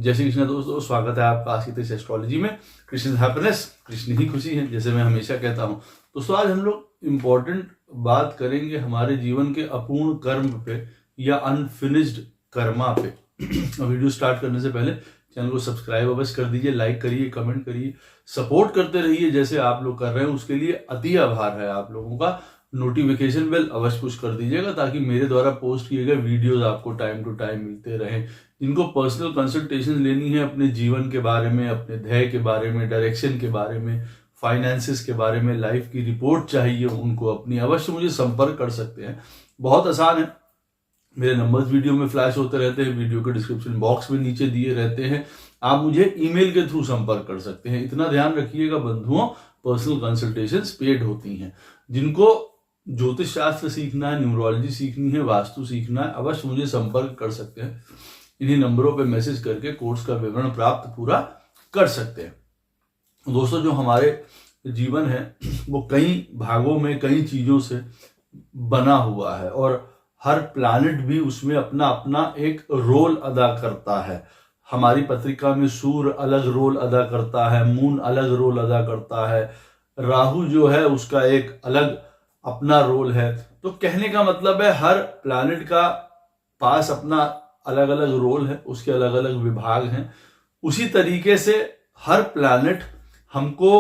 जय श्री कृष्ण दोस्तों, स्वागत है आपका आस्कितिश एस्ट्रोलॉजी में। कृष्ण हैप्पीनेस, कृष्ण ही खुशी है, जैसे मैं हमेशा कहता हूँ। दोस्तों आज हम लोग इम्पोर्टेंट बात करेंगे हमारे जीवन के अपूर्ण कर्म पे या अनफिनिश्ड कर्मा पे। वीडियो स्टार्ट करने से पहले चैनल को सब्सक्राइब अवश्य कर दीजिए, लाइक करिए, कमेंट करिए, सपोर्ट करते रहिए जैसे आप लोग कर रहे हैं। उसके लिए अति आभार है आप लोगों का। नोटिफिकेशन बेल अवश्य पुश कर दीजिएगा ताकि मेरे द्वारा पोस्ट किए गए वीडियोस आपको टाइम टू टाइम मिलते रहें। जिनको पर्सनल कंसल्टेशन लेनी है अपने जीवन के बारे में, अपने ध्येय के बारे में, डायरेक्शन के बारे में, फाइनेंसिस के बारे में, लाइफ की रिपोर्ट चाहिए, उनको अपनी अवश्य मुझे संपर्क कर सकते हैं। बहुत आसान है, मेरे नंबर्स वीडियो में फ्लैश होते रहते हैं, वीडियो के डिस्क्रिप्शन बॉक्स में नीचे दिए रहते हैं। आप मुझे ईमेल के थ्रू संपर्क कर सकते हैं। इतना ध्यान रखिएगा बंधुओं, पर्सनल कंसल्टेशंस पेड होती हैं। जिनको ज्योतिष शास्त्र सीखना है, न्यूमरोलॉजी सीखनी है, वास्तु सीखना है, अवश्य मुझे संपर्क कर सकते हैं। इन्हीं नंबरों पे मैसेज करके कोर्स का विवरण प्राप्त पूरा कर सकते हैं। दोस्तों जो हमारे जीवन है वो कई भागों में कई चीजों से बना हुआ है और हर प्लैनेट भी उसमें अपना अपना एक रोल अदा करता है। हमारी पत्रिका में सूर्य अलग रोल अदा करता है, मून अलग रोल अदा करता है, राहु जो है उसका एक अलग अपना रोल है। तो कहने का मतलब है हर प्लैनेट का पास अपना अलग अलग रोल है, उसके अलग अलग विभाग हैं। उसी तरीके से हर प्लैनेट हमको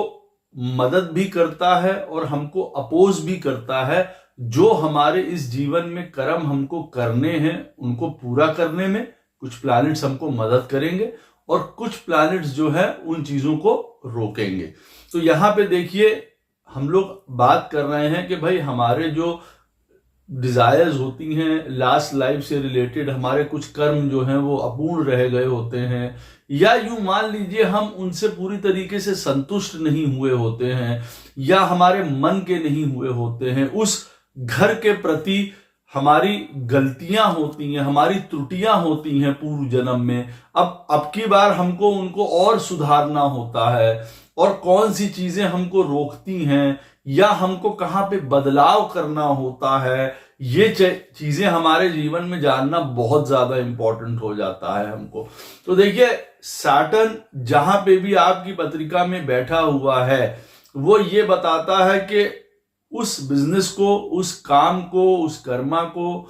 मदद भी करता है और हमको अपोज भी करता है। जो हमारे इस जीवन में कर्म हमको करने हैं उनको पूरा करने में कुछ प्लैनेट्स हमको मदद करेंगे और कुछ प्लैनेट्स जो है उन चीजों को रोकेंगे। तो यहां पे देखिए हम लोग बात कर रहे हैं कि भाई हमारे जो डिजायर्स होती हैं लास्ट लाइफ से रिलेटेड, हमारे कुछ कर्म जो हैं वो अपूर्ण रह गए होते हैं, या यूं मान लीजिए हम उनसे पूरी तरीके से संतुष्ट नहीं हुए होते हैं, या हमारे मन के नहीं हुए होते हैं। उस घर के प्रति हमारी गलतियां होती हैं, हमारी त्रुटियां होती हैं पूर्व जन्म में। अब की बार हमको उनको और सुधारना होता है और कौन सी चीजें हमको रोकती हैं या हमको कहां पे बदलाव करना होता है, ये चीजें हमारे जीवन में जानना बहुत ज्यादा इंपॉर्टेंट हो जाता है हमको। तो देखिए सैटर्न जहां पे भी आपकी पत्रिका में बैठा हुआ है वो ये बताता है कि उस बिजनेस को, उस काम को, उस कर्मा को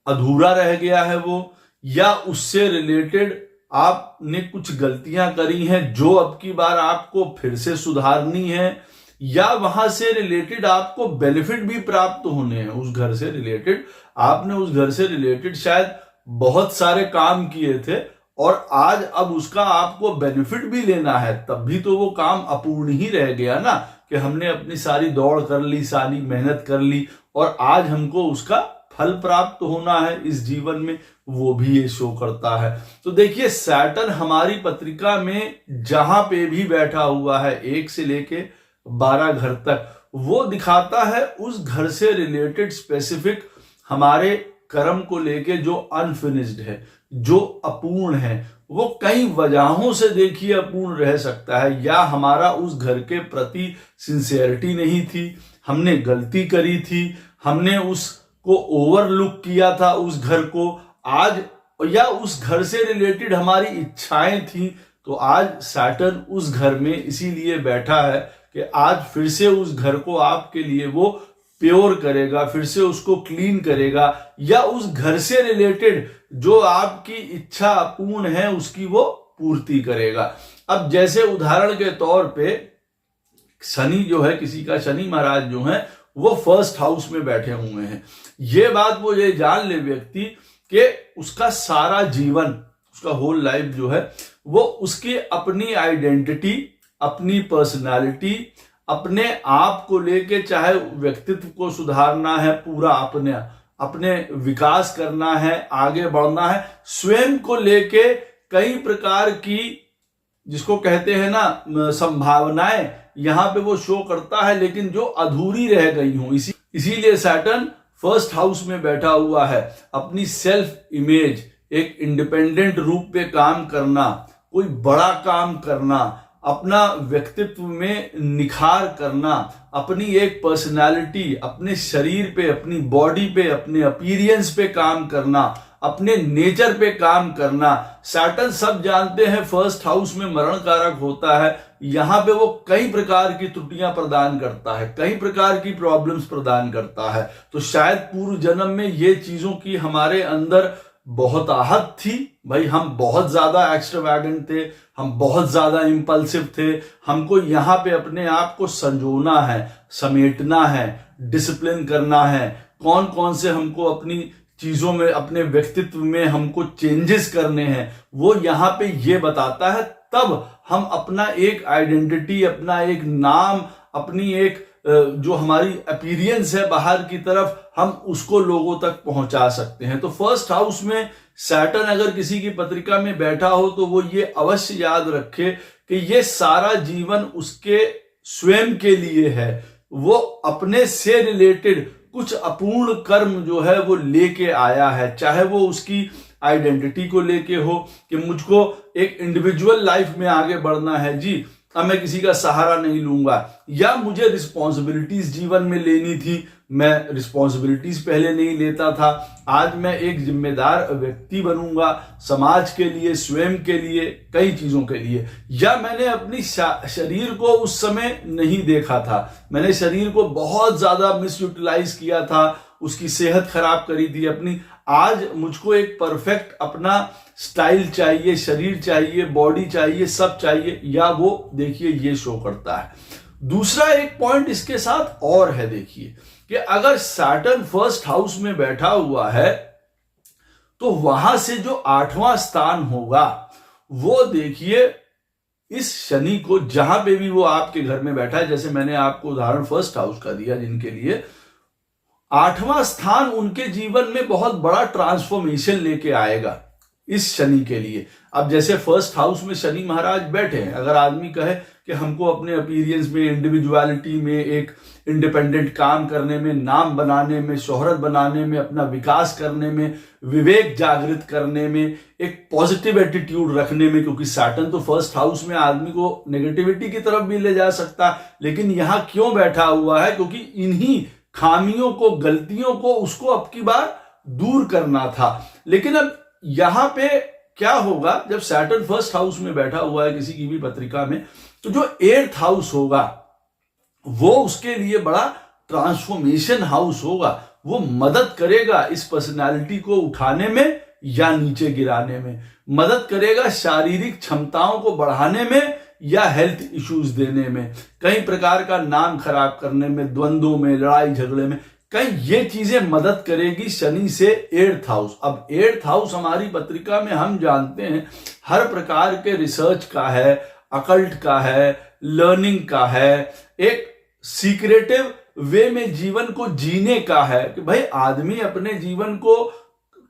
अधूरा रह गया है वो, या उससे रिलेटेड आपने कुछ गलतियां करी हैं जो अब की बार आपको फिर से सुधारनी है, या वहां से रिलेटेड आपको बेनिफिट भी प्राप्त होने हैं। उस घर से रिलेटेड आपने उस घर से रिलेटेड शायद बहुत सारे काम किए थे और आज अब उसका आपको बेनिफिट भी लेना है, तब भी तो वो काम अपूर्ण ही रह गया ना, कि हमने अपनी सारी दौड़ कर ली, सारी मेहनत कर ली और आज हमको उसका फल प्राप्त होना है इस जीवन में, वो भी ये शो करता है। तो देखिए सैटर्न हमारी पत्रिका में जहां पे भी बैठा हुआ है 1 से लेके 12 घर तक, वो दिखाता है उस घर से रिलेटेड स्पेसिफिक हमारे कर्म को लेके जो अनफिनिश्ड है, जो अपूर्ण है। वो कई वजहों से देखिए अपूर्ण रह सकता है, या हमारा उस घर के प्रति सिंसियरिटी नहीं थी, हमने गलती करी थी, हमने उसको ओवरलुक किया था उस घर को आज, या उस घर से रिलेटेड हमारी इच्छाएं थी। तो आज सैटर्न उस घर में इसीलिए बैठा है कि आज फिर से उस घर को आपके लिए वो प्योर करेगा, फिर से उसको क्लीन करेगा, या उस घर से रिलेटेड जो आपकी इच्छा अपूर्ण है उसकी वो पूर्ति करेगा। अब जैसे उदाहरण के तौर पे शनि जो है, किसी का शनि महाराज जो है वो फर्स्ट हाउस में बैठे हुए हैं। ये बात वो ये जान ले व्यक्ति कि उसका सारा जीवन, उसका होल लाइफ जो है वो उसकी अपनी आइडेंटिटी, अपनी पर्सनालिटी, अपने आप को लेके, चाहे व्यक्तित्व को सुधारना है, पूरा अपने विकास करना है, आगे बढ़ना है, स्वयं को लेके कई प्रकार की जिसको कहते हैं ना संभावनाएं यहां पे वो शो करता है, लेकिन जो अधूरी रह गई हूं। इसीलिए सैटर्न फर्स्ट हाउस में बैठा हुआ है। अपनी सेल्फ इमेज, एक इंडिपेंडेंट रूप पे काम करना, कोई बड़ा काम करना, अपना व्यक्तित्व में निखार करना, अपनी एक पर्सनालिटी, अपने शरीर पे, अपनी बॉडी पे, अपने अपीयरेंस पे काम करना, अपने नेचर पे काम करना। सैटर्न सब जानते हैं फर्स्ट हाउस में मरण कारक होता है, यहां पे वो कई प्रकार की त्रुटियां प्रदान करता है, कई प्रकार की प्रॉब्लम्स प्रदान करता है। तो शायद पूर्व जन्म में ये चीजों की हमारे अंदर बहुत आहत थी, भाई हम बहुत ज्यादा एक्स्ट्रावैगेंट थे, हम बहुत ज्यादा इंपल्सिव थे, हमको यहाँ पे अपने आप को संजोना है, समेटना है, डिसिप्लिन करना है, कौन कौन से हमको अपनी चीजों में, अपने व्यक्तित्व में हमको चेंजेस करने हैं, वो यहाँ पे ये बताता है। तब हम अपना एक आइडेंटिटी, अपना एक नाम, अपनी एक जो हमारी अपीयरेंस है बाहर की तरफ, हम उसको लोगों तक पहुंचा सकते हैं। तो फर्स्ट हाउस में सैटर्न अगर किसी की पत्रिका में बैठा हो तो वो ये अवश्य याद रखे कि ये सारा जीवन उसके स्वयं के लिए है। वो अपने से रिलेटेड कुछ अपूर्ण कर्म जो है वो लेके आया है, चाहे वो उसकी आइडेंटिटी को लेके हो कि मुझको एक इंडिविजुअल लाइफ में आगे बढ़ना है जी, अब मैं किसी का सहारा नहीं लूंगा, या मुझे रिस्पॉन्सिबिलिटीज जीवन में लेनी थी, मैं रिस्पॉन्सिबिलिटीज पहले नहीं लेता था, आज मैं एक जिम्मेदार व्यक्ति बनूंगा समाज के लिए, स्वयं के लिए, कई चीजों के लिए। या मैंने अपनी शरीर को उस समय नहीं देखा था, मैंने शरीर को बहुत ज्यादा मिसयूटिलाइज किया था, उसकी सेहत खराब करी थी अपनी। आज मुझको एक परफेक्ट अपना स्टाइल चाहिए, शरीर चाहिए, बॉडी चाहिए, सब चाहिए, या वो देखिए ये शो करता है। दूसरा एक पॉइंट इसके साथ और है, देखिए कि अगर सैटर्न फर्स्ट हाउस में बैठा हुआ है तो वहां से जो 8वां स्थान होगा वो देखिए इस शनि को, जहां पे भी वो आपके घर में बैठा है, जैसे मैंने आपको उदाहरण फर्स्ट हाउस का दिया, जिनके लिए 8वां स्थान उनके जीवन में बहुत बड़ा ट्रांसफॉर्मेशन लेके आएगा इस शनि के लिए। अब जैसे फर्स्ट हाउस में शनि महाराज बैठे हैं, अगर आदमी कहे कि हमको अपने अपीयरेंस में, इंडिविजुअलिटी में, एक इंडिपेंडेंट काम करने में, नाम बनाने में, शोहरत बनाने में, अपना विकास करने में, विवेक जागृत करने में, एक पॉजिटिव एटीट्यूड रखने में, क्योंकि सैटर्न तो फर्स्ट हाउस में आदमी को नेगेटिविटी की तरफ भी ले जा सकता, लेकिन यहां क्यों बैठा हुआ है, क्योंकि इन्हीं खामियों को, गलतियों को उसको अब की बार दूर करना था। लेकिन अब यहां पे क्या होगा, जब सैटर्न फर्स्ट हाउस में बैठा हुआ है किसी की भी पत्रिका में, तो जो 8th हाउस होगा वो उसके लिए बड़ा ट्रांसफॉर्मेशन हाउस होगा। वो मदद करेगा इस पर्सनालिटी को उठाने में या नीचे गिराने में, मदद करेगा शारीरिक क्षमताओं को बढ़ाने में या हेल्थ इश्यूज देने में, कई प्रकार का नाम खराब करने में, द्वंद्वों में, लड़ाई झगड़े में, कई ये चीजें मदद करेगी शनि से 8th हाउस। अब 8th हाउस हमारी पत्रिका में हम जानते हैं हर प्रकार के रिसर्च का है, अकल्ट का है, लर्निंग का है, एक सीक्रेटिव वे में जीवन को जीने का है, कि भाई आदमी अपने जीवन को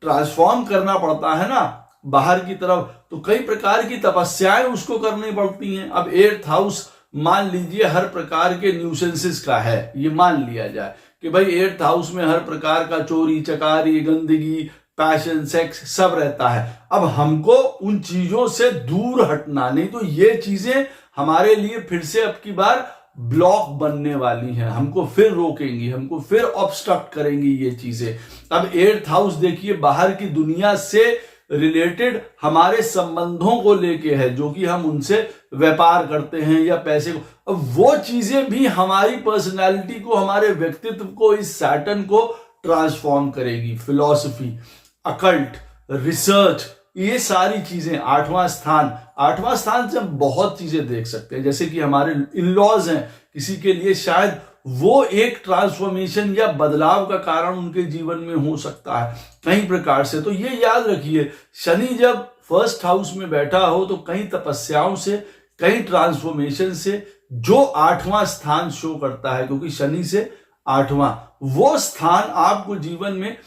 ट्रांसफॉर्म करना पड़ता है ना बाहर की तरफ, तो कई प्रकार की तपस्याएं उसको करनी पड़ती हैं। अब 8th हाउस मान लीजिए हर प्रकार के न्यूसेंसेस का है, ये मान लिया जाए कि भाई 8th हाउस में हर प्रकार का चोरी चकारी, गंदगी, पैशन, सेक्स सब रहता है। अब हमको उन चीजों से दूर हटना, नहीं तो ये चीजें हमारे लिए फिर से अब की बार ब्लॉक बनने वाली हैं, हमको फिर रोकेंगी, हमको फिर ऑब्स्ट्रक्ट करेंगी ये चीजें। अब 8th हाउस देखिए बाहर की दुनिया से रिलेटेड हमारे संबंधों को लेके है, जो कि हम उनसे व्यापार करते हैं या पैसे को, अब वो चीजें भी हमारी पर्सनालिटी को, हमारे व्यक्तित्व को, इस सैटर्न को ट्रांसफॉर्म करेगी। फिलॉसफी, अकल्ट, रिसर्च, ये सारी चीजें। 8वां स्थान से हम बहुत चीजें देख सकते हैं, जैसे कि हमारे इन-लॉज हैं, किसी के लिए शायद वो एक ट्रांसफॉर्मेशन या बदलाव का कारण उनके जीवन में हो सकता है कई प्रकार से। तो ये याद रखिए, शनि जब फर्स्ट हाउस में बैठा हो तो कई तपस्याओं से, कई ट्रांसफॉर्मेशन से, जो 8वां स्थान शो करता है, क्योंकि शनि से 8वां वो स्थान आपको जीवन में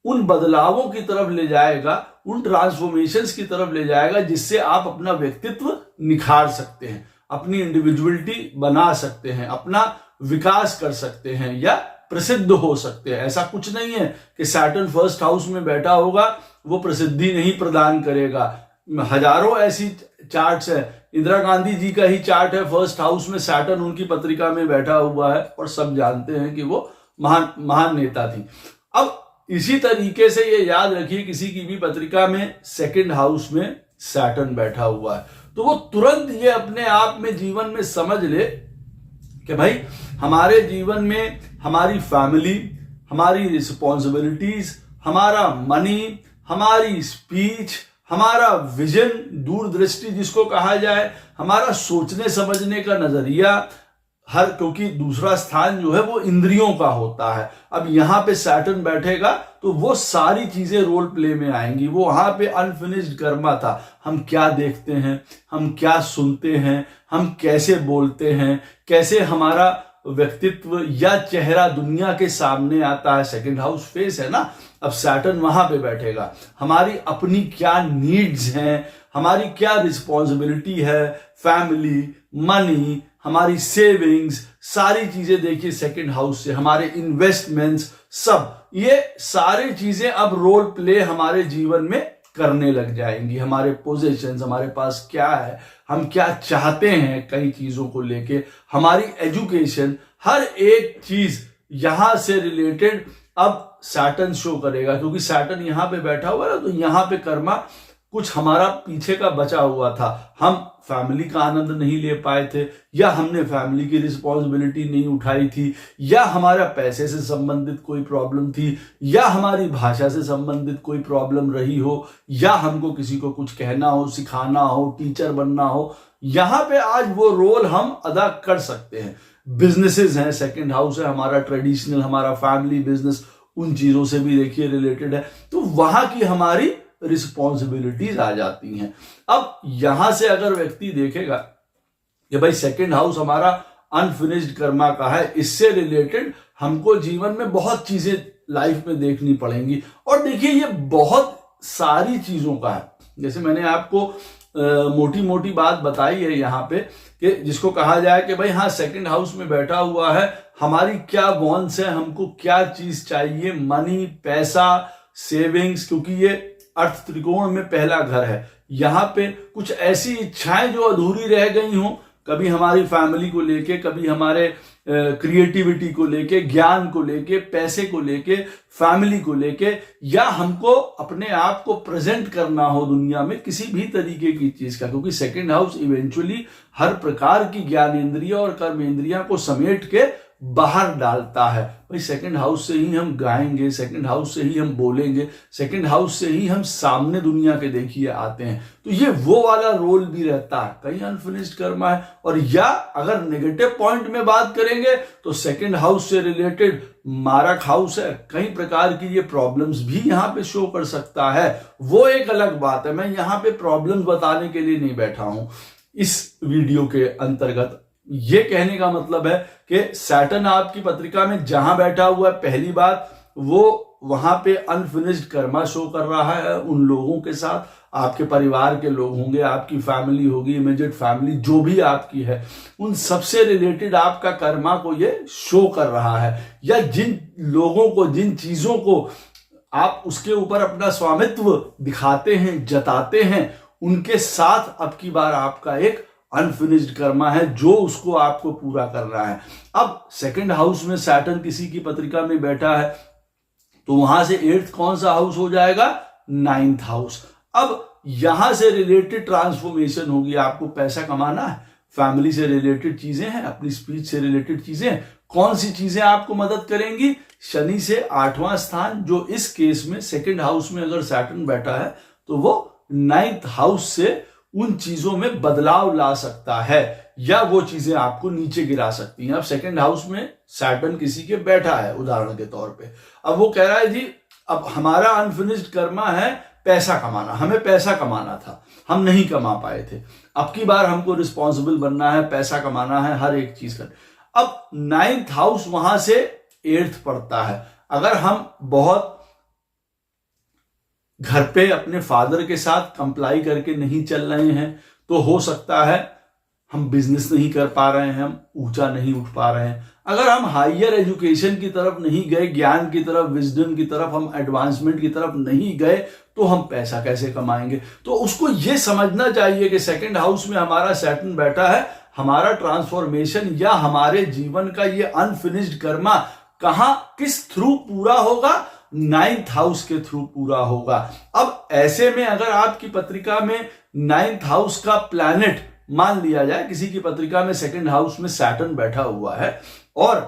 उन बदलावों की तरफ ले जाएगा, उन ट्रांसफॉर्मेशंस की तरफ ले जाएगा, जिससे आप अपना व्यक्तित्व निखार सकते हैं, अपनी इंडिविजुअलिटी बना सकते हैं, अपना विकास कर सकते हैं या प्रसिद्ध हो सकते हैं। ऐसा कुछ नहीं है कि सैटर्न फर्स्ट हाउस में बैठा होगा वो प्रसिद्धि नहीं प्रदान करेगा। हजारों ऐसी चार्ट्स है, इंदिरा गांधी जी का ही चार्ट है फर्स्ट हाउस में, सैटर्न उनकी पत्रिका में बैठा हुआ है और सब जानते हैं कि वो महान नेता थी। अब इसी तरीके से ये याद रखिए, किसी की भी पत्रिका में सेकंड हाउस में सैटर्न बैठा हुआ है तो वो तुरंत ये अपने आप में जीवन में समझ ले कि भाई हमारे जीवन में हमारी फैमिली, हमारी रिस्पॉन्सिबिलिटीज, हमारा मनी, हमारी स्पीच, हमारा विजन, दूरदृष्टि जिसको कहा जाए, हमारा सोचने समझने का नजरिया, क्योंकि दूसरा स्थान जो है वो इंद्रियों का होता है। अब यहां पे सैटर्न बैठेगा तो वो सारी चीजें रोल प्ले में आएंगी। वो वहां पे अनफिनिश्ड कर्मा था। हम क्या देखते हैं, हम क्या सुनते हैं, हम कैसे बोलते हैं, कैसे हमारा व्यक्तित्व या चेहरा दुनिया के सामने आता है। सेकंड हाउस फेस है ना। अब सैटर्न वहां पे बैठेगा, हमारी अपनी क्या नीड्स हैं, हमारी क्या रिस्पॉन्सिबिलिटी है, फैमिली, मनी, हमारी सेविंग्स, सारी चीजें देखिए सेकंड हाउस से, हमारे इन्वेस्टमेंट्स, सब ये सारी चीजें अब रोल प्ले हमारे जीवन में करने लग जाएंगी। हमारे पोजीशंस, हमारे पास क्या है, हम क्या चाहते हैं कई चीजों को लेके, हमारी एजुकेशन, हर एक चीज यहां से रिलेटेड अब सैटर्न शो करेगा। क्योंकि सैटर्न यहां पे बैठा हुआ है ना, तो यहां पे कर्मा कुछ हमारा पीछे का बचा हुआ था। हम फैमिली का आनंद नहीं ले पाए थे, या हमने फैमिली की रिस्पॉन्सिबिलिटी नहीं उठाई थी, या हमारा पैसे से संबंधित कोई प्रॉब्लम थी, या हमारी भाषा से संबंधित कोई प्रॉब्लम रही हो, या हमको किसी को कुछ कहना हो, सिखाना हो, टीचर बनना हो। यहां पे आज वो रोल हम अदा कर सकते हैं। बिजनेसेस हैं, सेकंड हाउस है हमारा, ट्रेडिशनल हमारा फैमिली बिजनेस, उन चीजों से भी देखिए रिलेटेड है। तो वहां की हमारी रिस्पॉन्सिबिलिटीज आ जाती हैं। अब यहां से अगर व्यक्ति देखेगा कि भाई सेकंड हाउस हमारा अनफिनिश्ड कर्मा का है, इससे रिलेटेड हमको जीवन में बहुत चीजें लाइफ में देखनी पड़ेंगी। और देखिए ये बहुत सारी चीजों का है। जैसे मैंने आपको मोटी मोटी बात बताई है यहाँ पे, कि जिसको कहा जाए कि भाई हाँ सेकंड हाउस में बैठा हुआ है, हमारी क्या वॉन्ट्स है, हमको क्या चीज चाहिए, मनी, पैसा, सेविंग्स, क्योंकि ये अर्थ त्रिकोण में पहला घर है। यहां पे कुछ ऐसी इच्छाएं जो अधूरी रह गई हों, कभी हमारी फैमिली को लेके, कभी हमारे क्रिएटिविटी को लेके, ज्ञान को लेके, पैसे को लेके, फैमिली को लेके, या हमको अपने आप को प्रेजेंट करना हो दुनिया में किसी भी तरीके की चीज का। क्योंकि सेकंड हाउस इवेंचुअली हर प्रकार की ज्ञान इंद्रिय और कर्म इंद्रिया को समेट के बाहर डालता है। भाई सेकंड हाउस से ही हम गाएंगे, सेकंड हाउस से ही हम बोलेंगे, सेकंड हाउस से ही हम सामने दुनिया के देखिए आते हैं। तो ये वो वाला रोल भी रहता है। कहीं अनफिनिश्ड कर्मा है। और या अगर नेगेटिव पॉइंट में बात करेंगे तो सेकंड हाउस से रिलेटेड मारक हाउस है, कई प्रकार की ये प्रॉब्लम्स भी यहां पे शो कर सकता है। वो एक अलग बात है। मैं यहां पे प्रॉब्लम्स बताने के लिए नहीं बैठा हूं इस वीडियो के अंतर्गत। ये कहने का मतलब है कि सैटर्न आपकी पत्रिका में जहां बैठा हुआ है, पहली बात वो वहां पे अनफिनिश्ड कर्मा शो कर रहा है उन लोगों के साथ। आपके परिवार के लोग होंगे, आपकी फैमिली होगी, इमीडिएट फैमिली जो भी आपकी है, उन सबसे रिलेटेड आपका कर्मा को ये शो कर रहा है। या जिन लोगों को, जिन चीजों को आप उसके ऊपर अपना स्वामित्व दिखाते हैं, जताते हैं, उनके साथ अब की बार आपका एक अनफिनिश्ड कर्मा है जो उसको आपको पूरा करना है। अब सेकंड हाउस में सैटर्न किसी की पत्रिका में बैठा है तो वहां से 8th कौन सा हाउस हो जाएगा? 9th house. अब यहां से रिलेटेड ट्रांसफॉर्मेशन होगी। आपको पैसा कमाना है, फैमिली से रिलेटेड चीजें हैं, अपनी स्पीच से रिलेटेड चीजें हैं। कौन सी चीजें आपको मदद करेंगी? शनि से 8वां स्थान, जो इस केस में सेकंड हाउस में अगर सैटर्न बैठा है तो वो 9th हाउस से उन चीजों में बदलाव ला सकता है, या वो चीजें आपको नीचे गिरा सकती हैं। अब सेकंड हाउस में सैटर्न किसी के बैठा है उदाहरण के तौर पे, अब वो कह रहा है जी अब हमारा अनफिनिश्ड कर्मा है पैसा कमाना, हमें पैसा कमाना था, हम नहीं कमा पाए थे, अब की बार हमको रिस्पॉन्सिबल बनना है, पैसा कमाना है, हर एक चीज का। अब 9th हाउस वहां से 8th पड़ता है। अगर हम बहुत घर पे अपने फादर के साथ कंप्लाई करके नहीं चल रहे हैं तो हो सकता है हम बिजनेस नहीं कर पा रहे हैं, हम ऊंचा नहीं उठ पा रहे हैं। अगर हम हायर एजुकेशन की तरफ नहीं गए, ज्ञान की तरफ, विजडम की तरफ, हम एडवांसमेंट की तरफ नहीं गए तो हम पैसा कैसे कमाएंगे? तो उसको ये समझना चाहिए कि सेकंड हाउस में हमारा सैटर्न बैठा है, हमारा ट्रांसफॉर्मेशन या हमारे जीवन का ये अनफिनिश्ड कर्मा कहां, किस थ्रू पूरा होगा? नाइन्थ हाउस के थ्रू पूरा होगा। अब ऐसे में अगर आपकी पत्रिका में नाइन्थ हाउस का प्लैनेट, मान लिया जाए किसी की पत्रिका में सेकंड हाउस में सैटर्न बैठा हुआ है और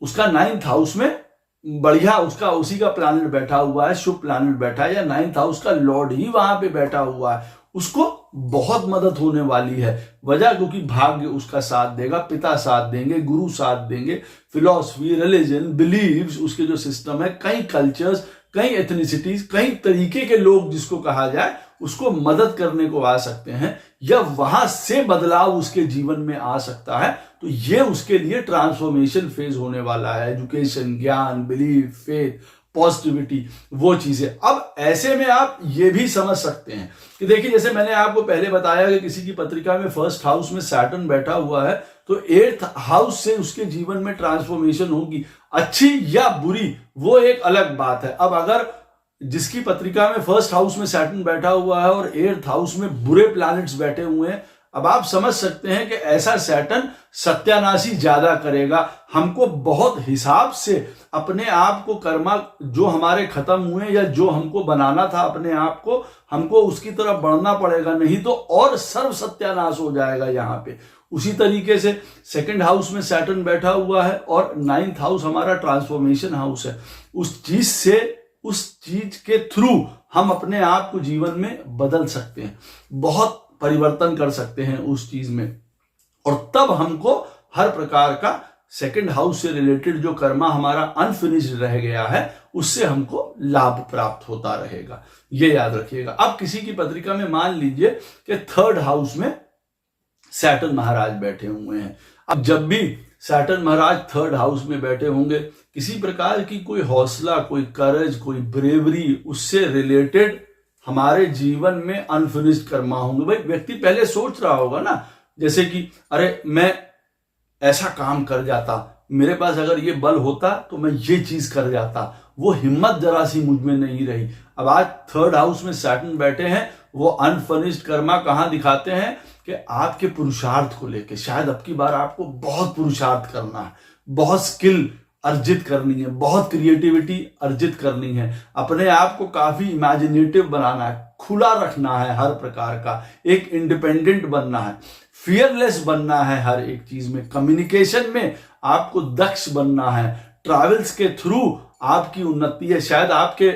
उसका नाइन्थ हाउस में बढ़िया उसका उसी का प्लैनेट बैठा हुआ है, शुभ प्लैनेट बैठा है, या नाइन्थ हाउस का लॉर्ड ही वहां पे बैठा हुआ है, उसको बहुत मदद होने वाली है। वजह क्योंकि भाग्य उसका साथ देगा, पिता साथ देंगे, गुरु साथ देंगे, फिलॉसफी, रिलीजन, बिलीव्स, उसके जो सिस्टम है, कई कल्चर्स, कई एथनिसिटीज, कई तरीके के लोग जिसको कहा जाए, उसको मदद करने को आ सकते हैं, या वहां से बदलाव उसके जीवन में आ सकता है। तो ये उसके लिए ट्रांसफॉर्मेशन फेज होने वाला है। एजुकेशन, ज्ञान, बिलीफ, फेथ, पॉजिटिविटी, वो चीजें। अब ऐसे में आप ये भी समझ सकते हैं कि देखिए, जैसे मैंने आपको पहले बताया कि किसी की पत्रिका में फर्स्ट हाउस में सैटर्न बैठा हुआ है तो एट्थ हाउस से उसके जीवन में ट्रांसफॉर्मेशन होगी, अच्छी या बुरी वो एक अलग बात है। अब अगर जिसकी पत्रिका में फर्स्ट हाउस में सैटर्न बैठा हुआ है और एट्थ हाउस में बुरे प्लैनेट्स बैठे हुए हैं, अब आप समझ सकते हैं कि ऐसा सैटर्न सत्यानाशी ज्यादा करेगा। हमको बहुत हिसाब से अपने आप को, कर्मा जो हमारे खत्म हुए या जो हमको बनाना था अपने आप को, हमको उसकी तरफ बढ़ना पड़ेगा, नहीं तो और सर्व सत्यानाश हो जाएगा यहाँ पे। उसी तरीके से सेकंड हाउस में सैटर्न बैठा हुआ है और नाइन्थ हाउस हमारा ट्रांसफॉर्मेशन हाउस है। उस चीज के थ्रू हम अपने आप को जीवन में बदल सकते हैं, बहुत परिवर्तन कर सकते हैं उस चीज में, और तब हमको हर प्रकार का सेकंड हाउस से रिलेटेड जो कर्मा हमारा अनफिनिश्ड रह गया है उससे हमको लाभ प्राप्त होता रहेगा। ये याद रखिएगा। अब किसी की पत्रिका में मान लीजिए कि थर्ड हाउस में सैटर्न महाराज बैठे हुए हैं। अब जब भी सैटर्न महाराज थर्ड हाउस में बैठे होंगे, किसी प्रकार की कोई हौसला, कोई करेज, कोई ब्रेवरी, उससे रिलेटेड हमारे जीवन में अनफिनिश्ड कर्मा होंगे। भाई व्यक्ति पहले सोच रहा होगा ना, जैसे कि अरे मैं ऐसा काम कर जाता, मेरे पास अगर ये बल होता तो मैं ये चीज कर जाता, वो हिम्मत जरा सी मुझ में नहीं रही। अब आज थर्ड हाउस में सैटर्न बैठे हैं, वो अनफिनिश्ड कर्मा कहां दिखाते हैं कि आपके पुरुषार्थ को लेके, शायद अब की बार आपको बहुत पुरुषार्थ करना है, बहुत स्किल अर्जित करनी है, बहुत क्रिएटिविटी अर्जित करनी है, अपने आप को काफी इमेजिनेटिव बनाना है, खुला रखना है हर प्रकार का, एक इंडिपेंडेंट बनना है, फियरलेस बनना है हर एक चीज में, कम्युनिकेशन में आपको दक्ष बनना है, ट्रैवल्स के थ्रू आपकी उन्नति है। शायद आपके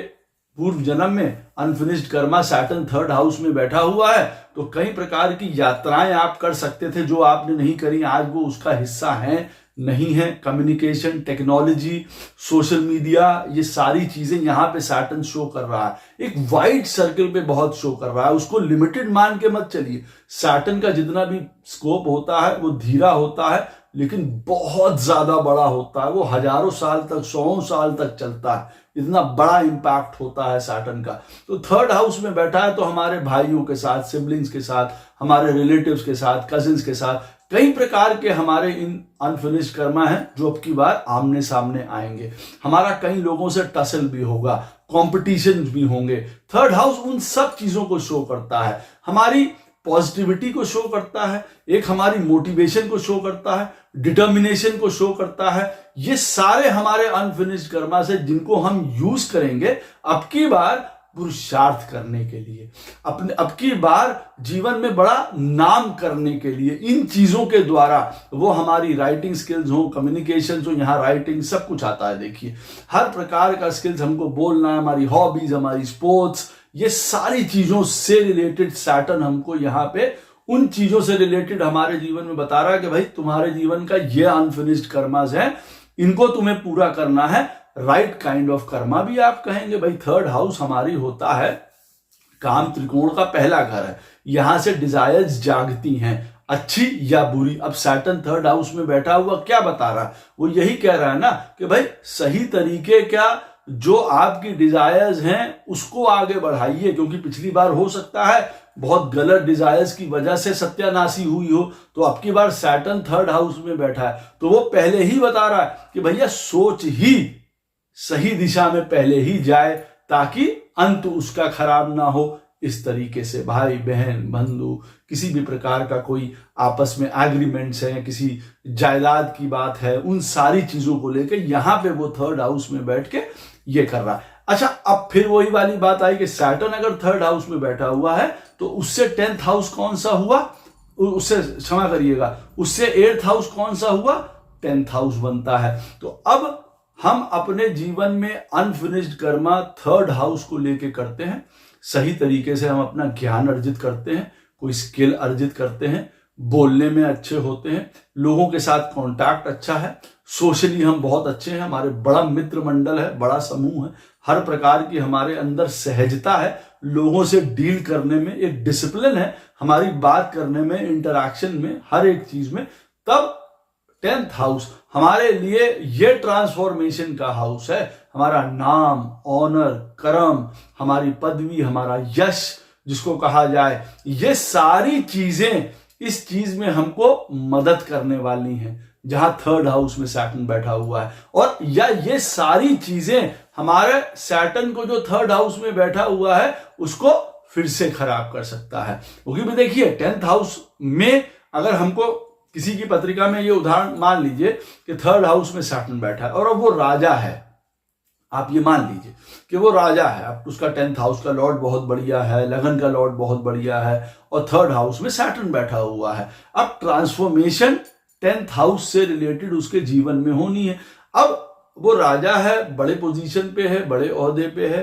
पूर्व जन्म में unfinished Karma Saturn third house में बैठा हुआ है तो कई प्रकार की यात्राएं आप कर सकते थे जो आपने नहीं करी, आज वो उसका हिस्सा है नहीं है। कम्युनिकेशन, टेक्नोलॉजी, सोशल मीडिया, ये सारी चीजें यहां पे सैटर्न शो कर रहा है, एक वाइड सर्कल पे बहुत शो कर रहा है। उसको लिमिटेड मान के मत चलिए, सैटर्न का जितना भी स्कोप होता है वो धीरा होता है लेकिन बहुत ज्यादा बड़ा होता है, वो हजारों साल तक, 100 साल तक चलता है, इतना बड़ा इंपैक्ट होता है सैटर्न का। तो थर्ड हाउस में बैठा है तो हमारे भाइयों के साथ, सिबलिंग्स के साथ, हमारे रिलेटिव्स के साथ, कजिन्स के साथ कई प्रकार के हमारे इन अनफिनिश्ड कर्मा हैं जो अब की बार आमने सामने आएंगे। हमारा कई लोगों से टसल भी होगा, कॉम्पिटिशन भी होंगे। थर्ड हाउस उन सब चीजों को शो करता है, हमारी पॉजिटिविटी को शो करता है, एक हमारी मोटिवेशन को शो करता है, डिटर्मिनेशन को शो करता है। ये सारे हमारे अनफिनिश्ड कर्मा से जिनको हम यूज करेंगे अब की बार पुरुषार्थ करने के लिए, अपने अब की बार जीवन में बड़ा नाम करने के लिए। इन चीजों के द्वारा वो हमारी राइटिंग स्किल्स हो, कम्युनिकेशन हो, यहाँ राइटिंग सब कुछ आता है। देखिए हर प्रकार का स्किल्स, हमको बोलना, हमारी हॉबीज, हमारी स्पोर्ट्स, ये सारी चीजों से रिलेटेड सैटर्न हमको यहाँ पे उन चीजों से रिलेटेड हमारे जीवन में बता रहा है कि भाई तुम्हारे जीवन का ये अनफिनिश्ड कर्मास है, इनको तुम्हें पूरा करना है। राइट काइंड ऑफ कर्मा भी आप कहेंगे। भाई थर्ड हाउस हमारी होता है काम त्रिकोण का पहला घर है, यहां से डिजायर्स जागती हैं, अच्छी या बुरी। अब सैटर्न थर्ड हाउस में बैठा हुआ क्या बता रहा है, वो यही कह रहा है ना कि भाई सही तरीके क्या जो आपकी डिजायर्स हैं उसको आगे बढ़ाइए, क्योंकि पिछली बार हो सकता है बहुत गलत डिजायर्स की वजह से सत्यानाशी हुई हो, तो अब की बार सैटर्न थर्ड हाउस में बैठा है तो वो पहले ही बता रहा है कि भैया सोच ही सही दिशा में पहले ही जाए ताकि अंत उसका खराब ना हो। इस तरीके से भाई बहन बंधु किसी भी प्रकार का कोई आपस में एग्रीमेंट्स है, किसी जायदाद की बात है, उन सारी चीजों को लेकर यहाँ पे वो थर्ड हाउस में बैठ के ये कर रहा है। अच्छा, अब फिर वही वाली बात आई कि सैटर्न अगर थर्ड हाउस में बैठा हुआ है तो उससे 10th हाउस कौन सा हुआ, उससे क्षमा करिएगा, उससे 8th हाउस कौन सा हुआ, 10th हाउस बनता है। तो अब हम अपने जीवन में अनफिनिश्ड कर्मा थर्ड हाउस को लेके करते हैं, सही तरीके से हम अपना ज्ञान अर्जित करते हैं, कोई स्किल अर्जित करते हैं, बोलने में अच्छे होते हैं, लोगों के साथ कांटेक्ट अच्छा है, सोशली हम बहुत अच्छे हैं, हमारे बड़ा मित्र मंडल है, बड़ा समूह है, हर प्रकार की हमारे अंदर सहजता है, लोगों से डील करने में एक डिसिप्लिन है, हमारी बात करने में, इंटरैक्शन में, हर एक चीज में। तब 10th हाउस हमारे लिए ये ट्रांसफॉर्मेशन का हाउस है। हमारा नाम, ऑनर, कर्म, हमारी पदवी, हमारा यश जिसको कहा जाए, ये सारी चीजें इस चीज में हमको मदद करने वाली हैं जहां थर्ड हाउस में सैटर्न बैठा हुआ है। और या ये सारी चीजें हमारे सैटर्न को जो थर्ड हाउस में बैठा हुआ है उसको फिर से खराब कर सकता है। क्योंकि देखिए 10th हाउस में अगर हमको किसी की पत्रिका में ये उदाहरण मान लीजिए कि थर्ड हाउस में सैटर्न बैठा है और अब वो राजा है, आप ये मान लीजिए कि वो राजा है, अब उसका 10th हाउस का लॉर्ड बहुत बढ़िया है, लगन का लॉर्ड बहुत बढ़िया है और थर्ड हाउस में सैटर्न बैठा हुआ है। अब ट्रांसफॉर्मेशन 10th हाउस से रिलेटेड उसके जीवन में होनी है। अब वो राजा है, बड़े पोजीशन पे है, बड़े ओहदे पे है,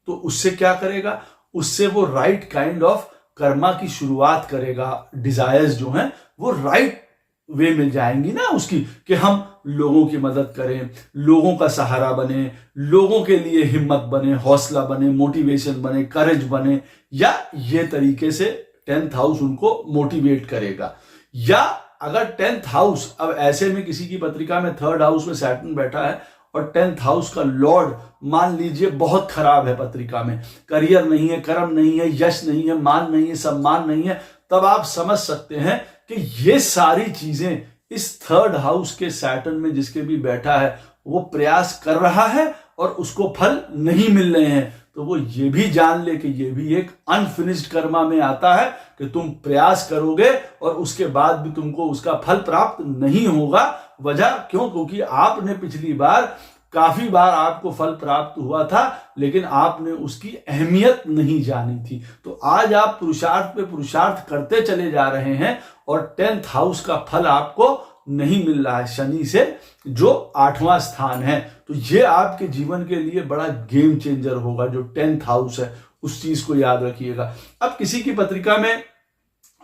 तो उससे क्या करेगा, उससे वो राइट काइंड ऑफ कर्मा की शुरुआत करेगा। डिजायर्स जो हैं वो राइट वे मिल जाएंगी ना उसकी, कि हम लोगों की मदद करें, लोगों का सहारा बने, लोगों के लिए हिम्मत बने, हौसला बने, मोटिवेशन बने, करेज बने, या ये तरीके से 10th हाउस उनको मोटिवेट करेगा। या अगर 10th हाउस, अब ऐसे में किसी की पत्रिका में थर्ड हाउस में सैटर्न बैठा है और 10th हाउस का लॉर्ड मान लीजिए बहुत खराब है, पत्रिका में करियर नहीं है, कर्म नहीं है, यश नहीं है, मान नहीं है, सम्मान नहीं है, तब आप समझ सकते हैं कि ये सारी चीजें इस थर्ड हाउस के सैटर्न में जिसके भी बैठा है वो प्रयास कर रहा है और उसको फल नहीं मिल रहे हैं। तो वो ये भी जान ले कि ये भी एक अनफिनिश्ड कर्मा में आता है कि तुम प्रयास करोगे और उसके बाद भी तुमको उसका फल प्राप्त नहीं होगा। वजह क्यों? क्योंकि आपने पिछली बार काफी बार आपको फल प्राप्त हुआ था लेकिन आपने उसकी अहमियत नहीं जानी थी। तो आज आप पुरुषार्थ पे पुरुषार्थ करते चले जा रहे हैं और 10th हाउस का फल आपको नहीं मिल रहा है शनि से, जो 8वां स्थान है। तो ये आपके जीवन के लिए बड़ा गेम चेंजर होगा। जो 10th हाउस है उस चीज को याद रखिएगा। अब किसी की पत्रिका में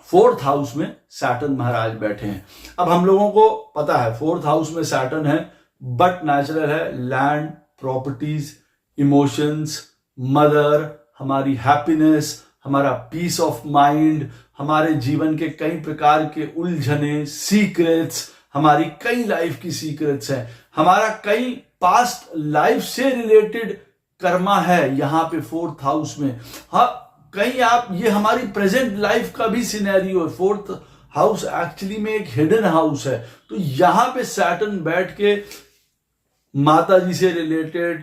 4th हाउस में सैटर्न महाराज बैठे हैं। अब हम लोगों को पता है 4th हाउस में सैटर्न है, बट नेचुरल है, लैंड, प्रॉपर्टीज, इमोशंस, मदर, हमारी हैप्पीनेस, हमारा पीस ऑफ माइंड, हमारे जीवन के कई प्रकार के उलझने, सीक्रेट्स, हमारी कई लाइफ की सीक्रेट्स हैं, हमारा कई पास्ट लाइफ से रिलेटेड कर्मा है यहाँ पे 4th हाउस में। हाँ, कहीं आप ये हमारी प्रेजेंट लाइफ का भी सिनेरियो है। 4th हाउस एक्चुअली में एक हिडन हाउस है। तो यहां पे सैटर्न बैठ के माता जी से रिलेटेड,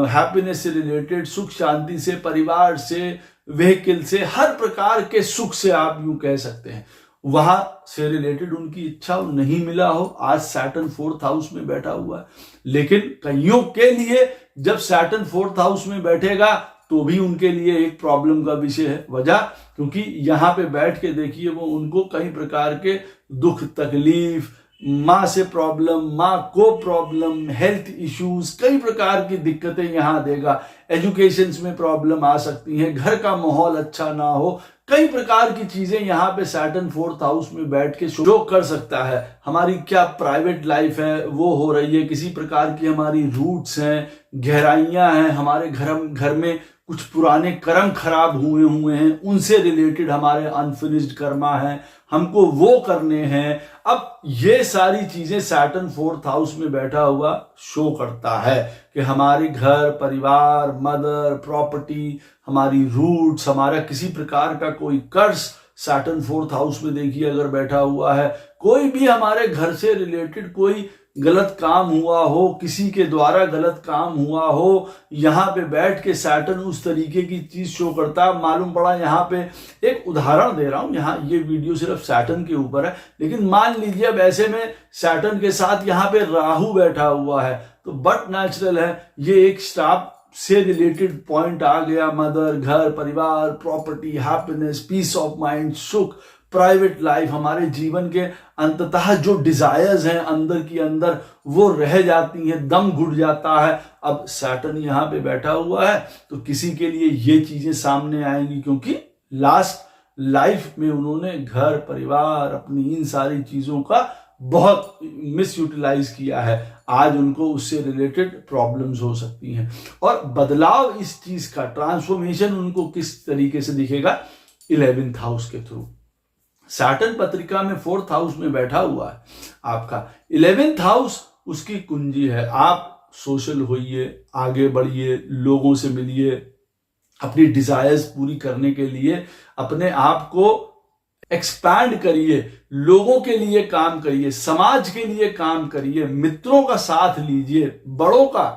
हैप्पीनेस से रिलेटेड, सुख शांति से, परिवार से, व्हीकल से, हर प्रकार के सुख से आप यूं कह सकते हैं, वहां से रिलेटेड उनकी इच्छा नहीं मिला हो। आज सैटर्न 4th हाउस में बैठा हुआ है, लेकिन कईयों के लिए जब सैटर्न 4th हाउस में बैठेगा तो भी उनके लिए एक प्रॉब्लम का विषय है। वजह क्योंकि यहां पे बैठ के देखिए वो उनको कई प्रकार के दुख, तकलीफ, माँ से प्रॉब्लम, माँ को प्रॉब्लम, हेल्थ इश्यूज, कई प्रकार की दिक्कतें यहां देगा। एजुकेशन में प्रॉब्लम आ सकती है, घर का माहौल अच्छा ना हो, कई प्रकार की चीजें यहाँ पे सैटर्न 4th हाउस में बैठ के शो कर सकता है। हमारी क्या प्राइवेट लाइफ है वो हो रही है, किसी प्रकार की हमारी रूट्स हैं, गहराइयां हैं, हमारे घर में कुछ पुराने कर्म खराब हुए हैं, उनसे रिलेटेड हमारे अनफिनिश्ड कर्मा हैं, हमको वो करने हैं। अब ये सारी चीजें सैटर्न 4th हाउस में बैठा हुआ शो करता है कि हमारे घर, परिवार, मदर, प्रॉपर्टी, हमारी रूट्स, हमारा किसी प्रकार का कोई कर्ज सैटर्न 4th हाउस में देखिए अगर बैठा हुआ है, कोई भी हमारे घर से रिलेटेड कोई गलत काम हुआ हो, किसी के द्वारा गलत काम हुआ हो, यहाँ पे बैठ के सैटर्न उस तरीके की चीज शो करता है। मालूम पड़ा, यहाँ पे एक उदाहरण दे रहा हूं, यहाँ ये वीडियो सिर्फ सैटर्न के ऊपर है, लेकिन मान लीजिए अब ऐसे में सैटर्न के साथ यहाँ पे राहु बैठा हुआ है, तो बट नेचुरल है ये एक स्टाफ से रिलेटेड पॉइंट आ गया। मदर, घर, परिवार, property, happiness, peace of mind, सुख, प्राइवेट लाइफ, हमारे जीवन के अंततः जो डिजायर्स हैं अंदर की अंदर वो रह जाती हैं, दम घुट जाता है। अब सैटर्न यहाँ पे बैठा हुआ है तो किसी के लिए ये चीजें सामने आएंगी, क्योंकि लास्ट लाइफ में उन्होंने घर, परिवार, अपनी इन सारी चीजों का बहुत मिस यूटिलाइज किया है। आज उनको उससे रिलेटेड प्रॉब्लम्स हो सकती हैं, और बदलाव इस चीज का ट्रांसफॉर्मेशन उनको किस तरीके से दिखेगा, 11th हाउस के थ्रू। सैटर्न पत्रिका में 4th हाउस में बैठा हुआ है आपका। 11th हाउस उसकी कुंजी है। आप सोशल होइए, आगे बढ़िए, लोगों से मिलिए, अपनी डिजायर्स पूरी करने के लिए अपने आप को एक्सपैंड करिए, लोगों के लिए काम करिए, समाज के लिए काम करिए, मित्रों का साथ लीजिए, बड़ों का,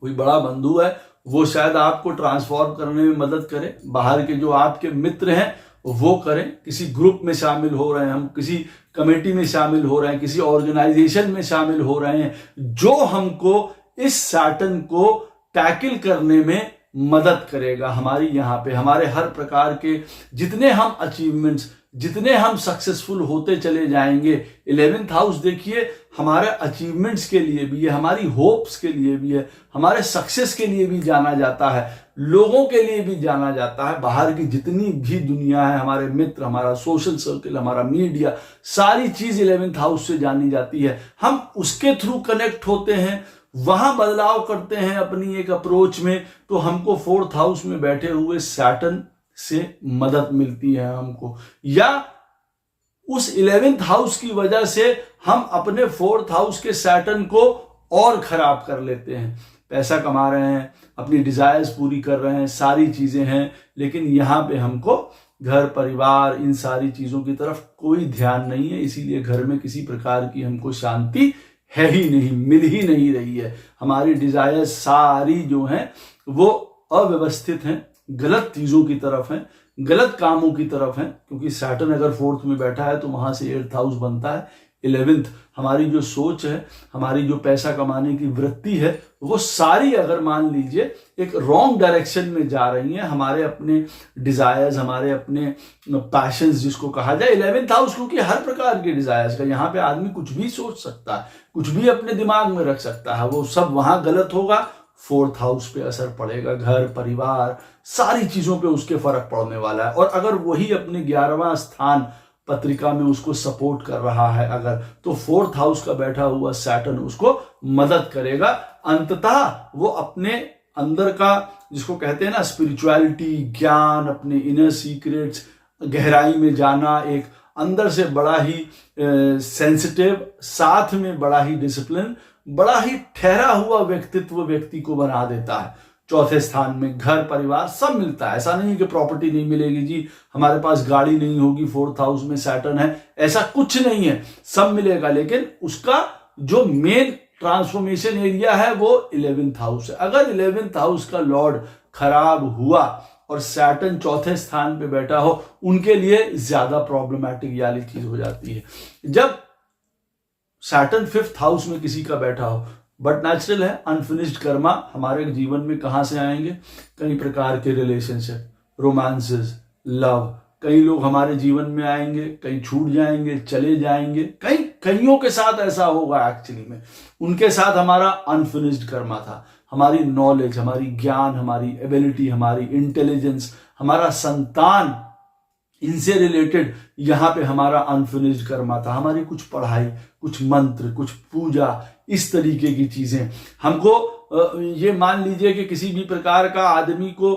कोई बड़ा बंधु है वो शायद आपको ट्रांसफॉर्म करने में मदद करे, बाहर के जो आपके मित्र हैं वो करें, किसी ग्रुप में शामिल हो रहे हैं, हम किसी कमेटी में शामिल हो रहे हैं, किसी ऑर्गेनाइजेशन में शामिल हो रहे हैं, जो हमको इस सैटर्न को टैकल करने में मदद करेगा। हमारी यहाँ पे हमारे हर प्रकार के जितने हम अचीवमेंट्स, जितने हम सक्सेसफुल होते चले जाएंगे, 11th हाउस देखिए हमारे अचीवमेंट्स के लिए भी है, हमारी होप्स के लिए भी है, हमारे सक्सेस के लिए भी जाना जाता है, लोगों के लिए भी जाना जाता है। बाहर की जितनी भी दुनिया है, हमारे मित्र, हमारा सोशल सर्कल, हमारा मीडिया, सारी चीज 11th हाउस से जानी जाती है। हम उसके थ्रू कनेक्ट होते हैं, वहां बदलाव करते हैं अपनी एक अप्रोच में, तो हमको 4th हाउस में बैठे हुए सैटर्न से मदद मिलती है हमको, या उस 11th हाउस की वजह से हम अपने 4th हाउस के सैटर्न को और खराब कर लेते हैं। पैसा कमा रहे हैं, अपनी डिजायर्स पूरी कर रहे हैं, सारी चीजें हैं, लेकिन यहाँ पे हमको घर, परिवार, इन सारी चीजों की तरफ कोई ध्यान नहीं है। इसीलिए घर में किसी प्रकार की हमको शांति है ही नहीं, मिल ही नहीं रही है। हमारी डिजायर्स सारी जो हैं वो अव्यवस्थित हैं, गलत चीजों की तरफ हैं, गलत कामों की तरफ हैं, क्योंकि सैटर्न अगर 4th में बैठा है तो वहां से 8th हाउस बनता है। 11th हमारी जो सोच है, हमारी जो पैसा कमाने की वृत्ति है, वो सारी अगर मान लीजिए एक रॉन्ग डायरेक्शन में जा रही हैं। हमारे अपने डिजायर्स, हमारे अपने पैशंस जिसको कहा जाए, 11th हाउस, क्योंकि हर प्रकार के डिजायर्स का यहाँ पे आदमी कुछ भी सोच सकता है, कुछ भी अपने दिमाग में रख सकता है, वो सब वहां गलत होगा। 4th हाउस पे असर पड़ेगा, घर, परिवार, सारी चीजों पे उसके फर्क पड़ने वाला है। और अगर वही अपने 11वां स्थान पत्रिका में उसको सपोर्ट कर रहा है अगर, तो 4th हाउस का बैठा हुआ सैटर्न उसको मदद करेगा। अंततः वो अपने अंदर का, जिसको कहते हैं ना स्पिरिचुअलिटी, ज्ञान, अपने इनर सीक्रेट्स, गहराई में जाना, एक अंदर से बड़ा ही सेंसिटिव, साथ में बड़ा ही डिसिप्लिन, बड़ा ही ठहरा हुआ व्यक्तित्व व्यक्ति को बना देता है। 4थे स्थान में घर, परिवार सब मिलता है। ऐसा नहीं कि प्रॉपर्टी नहीं मिलेगी जी, हमारे पास गाड़ी नहीं होगी, 4th हाउस में सैटर्न है, ऐसा कुछ नहीं है, सब मिलेगा। लेकिन उसका जो मेन ट्रांसफॉर्मेशन एरिया है वो 11th हाउस है। अगर 11th हाउस का लॉर्ड खराब हुआ और सैटर्न 4थे स्थान पे बैठा हो, उनके लिए ज्यादा प्रॉब्लमैटिक वाली चीज हो जाती है। जब सैटर्न 5th हाउस में किसी का बैठा हो, बट नेचुरल है, अनफिनिश्ड कर्मा हमारे जीवन में कहां से आएंगे, कई प्रकार के रिलेशनशिप, रोमांसेस, लव, कई लोग हमारे जीवन में आएंगे, कई छूट जाएंगे, चले जाएंगे, कईयों के साथ ऐसा होगा। एक्चुअली में उनके साथ हमारा अनफिनिश्ड कर्मा था, हमारी नॉलेज, हमारी ज्ञान, हमारी एबिलिटी, हमारी इंटेलिजेंस, हमारा संतान, इनसे रिलेटेड यहाँ पे हमारा अनफिनिश्ड कर्मा था। हमारी कुछ पढ़ाई, कुछ मंत्र, कुछ पूजा, इस तरीके की चीजें हमको, ये मान लीजिए कि किसी भी प्रकार का आदमी को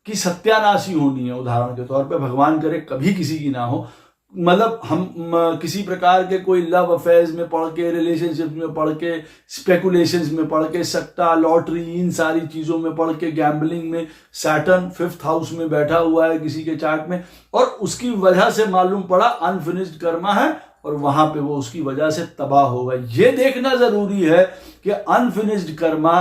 की सत्यानाशी होनी है, उदाहरण के तौर पे, भगवान करे कभी किसी की ना हो, मतलब हम किसी प्रकार के कोई लव अफेयर्स में पढ़ के, रिलेशनशिप में पढ़ के, स्पेकुलेशंस में पढ़ के, सट्टा, लॉटरी, इन सारी चीजों में पढ़ के, गैम्बलिंग में सैटर्न 5th हाउस में बैठा हुआ है किसी के चार्ट में, और उसकी वजह से मालूम पड़ा अनफिनिश्ड कर्मा है और वहां पे वो उसकी वजह से तबाह होगा। ये देखना जरूरी है कि अनफिनिश्ड कर्मा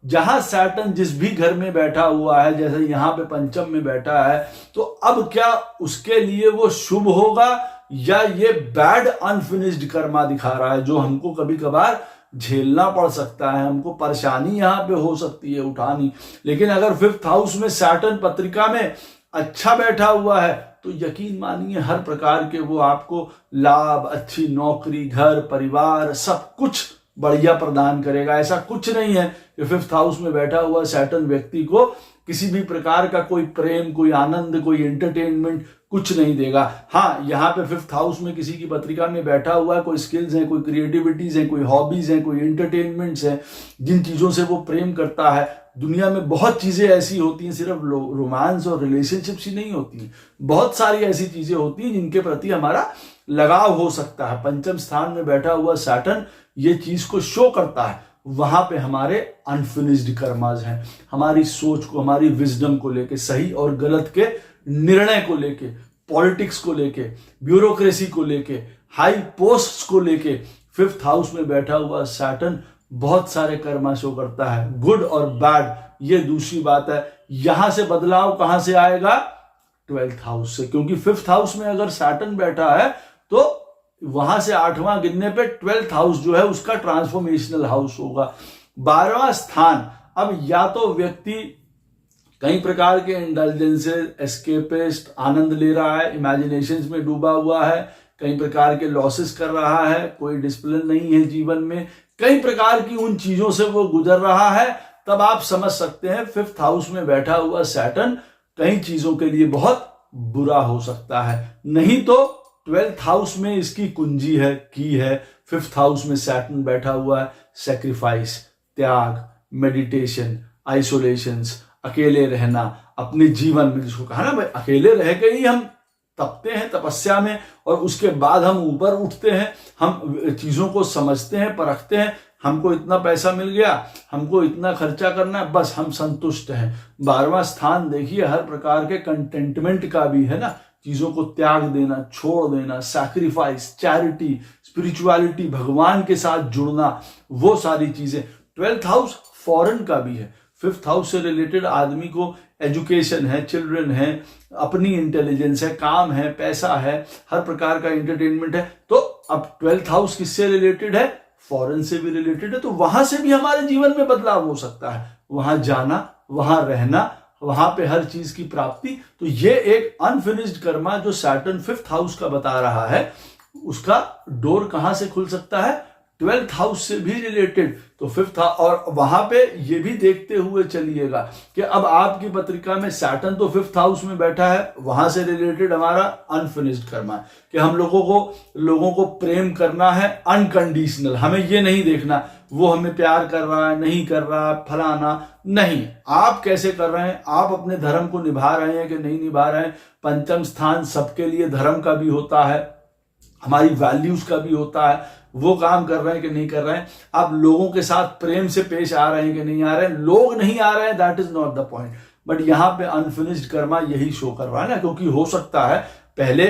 जहां सैटर्न जिस भी घर में बैठा हुआ है, जैसे यहां पे पंचम में बैठा है, तो अब क्या उसके लिए वो शुभ होगा या ये बैड अनफिनिश्ड कर्मा दिखा रहा है, जो हमको कभी कभार झेलना पड़ सकता है, हमको परेशानी यहां पे हो सकती है उठानी। लेकिन अगर 5th हाउस में सैटर्न पत्रिका में अच्छा बैठा हुआ है तो यकीन मानिए हर प्रकार के वो आपको लाभ, अच्छी नौकरी, घर, परिवार, सब कुछ बढ़िया प्रदान करेगा। ऐसा कुछ नहीं है कि 5th हाउस में बैठा हुआ सैटर्न व्यक्ति को किसी भी प्रकार का कोई प्रेम, कोई आनंद, कोई एंटरटेनमेंट कुछ नहीं देगा। हाँ, यहाँ पे 5th हाउस में किसी की पत्रिका में बैठा हुआ है, कोई स्किल्स हैं, कोई क्रिएटिविटीज हैं, कोई हॉबीज हैं, कोई एंटरटेनमेंट्स हैं, जिन चीजों से वो प्रेम करता है। दुनिया में बहुत चीजें ऐसी होती हैं, सिर्फ रोमांस और रिलेशनशिप्स ही नहीं होती हैं, बहुत सारी ऐसी चीजें होती हैं जिनके प्रति हमारा लगाव हो सकता है। पंचम स्थान में बैठा हुआ सैटर्न ये चीज को शो करता है। वहां पे हमारे अनफिनिश्ड कर्माज हैं, हमारी सोच को, हमारी विजडम को लेके, सही और गलत के निर्णय को लेके, पॉलिटिक्स को लेके, ब्यूरोक्रेसी को लेके, हाई पोस्ट्स को लेके 5th हाउस में बैठा हुआ सैटर्न बहुत सारे कर्मा शो करता है, गुड और बैड। ये दूसरी बात है। यहां से बदलाव कहां से आएगा? 12th हाउस से, क्योंकि 5th हाउस में अगर सैटर्न बैठा है तो वहां से 8वां गिनने पे 12th हाउस जो है उसका ट्रांसफॉर्मेशनल हाउस होगा। 12वां स्थान, अब या तो व्यक्ति कई प्रकार के इंटेलिजेंसेस, एस्केपिस्ट, आनंद ले रहा है, इमेजिनेशंस में डूबा हुआ है, कई प्रकार के लॉसेस कर रहा है, कोई डिसिप्लिन नहीं है जीवन में, कई प्रकार की उन चीजों से वो गुजर रहा है, तब आप समझ सकते हैं 5th हाउस में बैठा हुआ सैटर्न कई चीजों के लिए बहुत बुरा हो सकता है। नहीं तो 12th हाउस में इसकी कुंजी है, की है। 5th हाउस में सैटर्न बैठा हुआ है, सैक्रिफाइस, त्याग, मेडिटेशन, आइसोलेशंस, अकेले रहना, अपने जीवन में, जिसको कहा ना भाई, अकेले रह के ही हम तपते हैं तपस्या में और उसके बाद हम ऊपर उठते हैं, हम चीजों को समझते हैं, परखते हैं। हमको इतना पैसा मिल गया, हमको इतना खर्चा करना है, बस हम संतुष्ट हैं। 12वां स्थान देखिए हर प्रकार के कंटेंटमेंट का भी है ना, चीजों को त्याग देना, छोड़ देना, सैक्रिफाइस, चैरिटी, स्पिरिचुअलिटी, भगवान के साथ जुड़ना, वो सारी चीजें। 12th हाउस फॉरेन का भी है। 5th हाउस से रिलेटेड आदमी को एजुकेशन है, चिल्ड्रन है, अपनी इंटेलिजेंस है, काम है, पैसा है, हर प्रकार का एंटरटेनमेंट है। तो अब 12th हाउस किससे रिलेटेड है? फॉरेन से भी रिलेटेड है। तो वहां से भी हमारे जीवन में बदलाव हो सकता है, वहां जाना, वहां रहना, वहां पे हर चीज की प्राप्ति। तो ये एक अनफिनिश्ड कर्मा जो सैटर्न 5th हाउस का बता रहा है, उसका डोर कहां से खुल सकता है? 12th हाउस से भी रिलेटेड। तो 5th, और वहां पे ये भी देखते हुए चलिएगा कि अब आपकी पत्रिका में सैटर्न तो 5th हाउस में बैठा है, वहां से रिलेटेड हमारा अनफिनिश्ड कर्मा है कि हम लोगों को प्रेम करना है अनकंडीशनल। हमें ये नहीं देखना वो हमें प्यार कर रहा है, नहीं कर रहा है, फलाना नहीं, आप कैसे कर रहे हैं, आप अपने धर्म को निभा रहे हैं कि नहीं निभा रहे हैं। पंचम स्थान सबके लिए धर्म का भी होता है, हमारी वैल्यूज का भी होता है, वो काम कर रहे हैं कि नहीं कर रहे हैं। आप लोगों के साथ प्रेम से पेश आ रहे हैं कि नहीं आ रहे हैं। लोग नहीं आ रहे हैं, that is not the point. But यहां पे अनफिनिश्ड कर्मा यही शो कर रहा है ना, क्योंकि हो सकता है पहले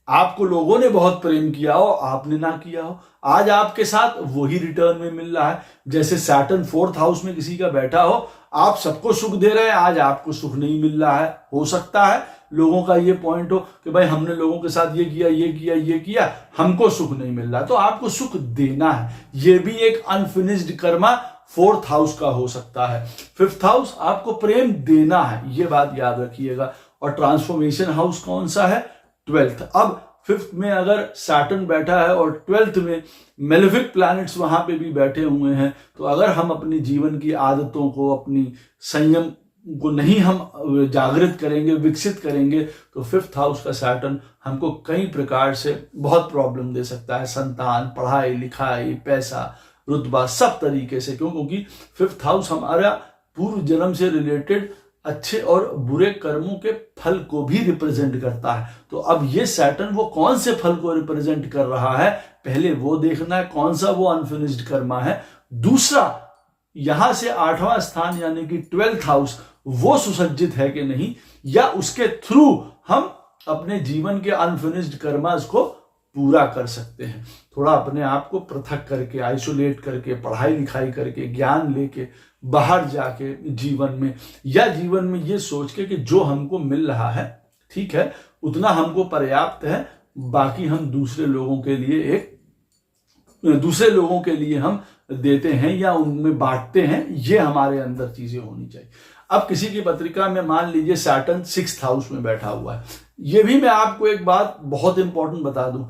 आपको लोगों ने बहुत प्रेम किया हो, आपने ना किया हो, आज आपके साथ वही रिटर्न में मिल रहा है। जैसे सैटर्न 4th हाउस में किसी का बैठा हो, आप सबको सुख दे रहे हैं, आज आपको सुख नहीं मिल रहा है। हो सकता है लोगों का ये पॉइंट हो कि भाई हमने लोगों के साथ ये किया, ये किया, ये किया, हमको सुख नहीं मिल रहा, तो आपको सुख देना है। ये भी एक अनफिनिश्ड कर्मा 4th हाउस का हो सकता है। 5th हाउस आपको प्रेम देना है, ये बात याद रखिएगा। और ट्रांसफॉर्मेशन हाउस कौन सा है? 12th। अब 5th में अगर सैटर्न बैठा है और 12th में मेलेफिक प्लैनेट्स वहां पे भी बैठे हुए हैं, तो अगर हम अपनी जीवन की आदतों को, अपनी संयम को नहीं हम जागृत करेंगे, विकसित करेंगे, तो 5th हाउस का सैटर्न हमको कई प्रकार से बहुत प्रॉब्लम दे सकता है। संतान, पढ़ाई लिखाई, पैसा, रुतबा, सब तरीके से। क्यों? क्योंकि 5th हाउस हमारा पूर्व जन्म से रिलेटेड अच्छे और बुरे कर्मों के फल को भी रिप्रेजेंट करता है। तो अब ये सैटर्न वो कौन से फल को रिप्रेजेंट कर रहा है, पहले वो देखना है कौन सा वो अनफिनिश्ड कर्मा है। दूसरा, यहां से 8वां स्थान यानी कि 12th हाउस वो सुसज्जित है कि नहीं, या उसके थ्रू हम अपने जीवन के अनफिनिश्ड कर्मास को पूरा कर सकते हैं। थोड़ा अपने आप को पृथक करके, आइसोलेट करके, पढ़ाई लिखाई करके, ज्ञान लेके, बाहर जाके जीवन में, या जीवन में ये सोच के कि जो हमको मिल रहा है ठीक है, उतना हमको पर्याप्त है, बाकी हम दूसरे लोगों के लिए हम देते हैं या उनमें बांटते हैं, ये हमारे अंदर चीजें होनी चाहिए। अब किसी की पत्रिका में मान लीजिए सैटर्न 6th हाउस में बैठा हुआ है, ये भी मैं आपको एक बात बहुत इंपॉर्टेंट बता दूं,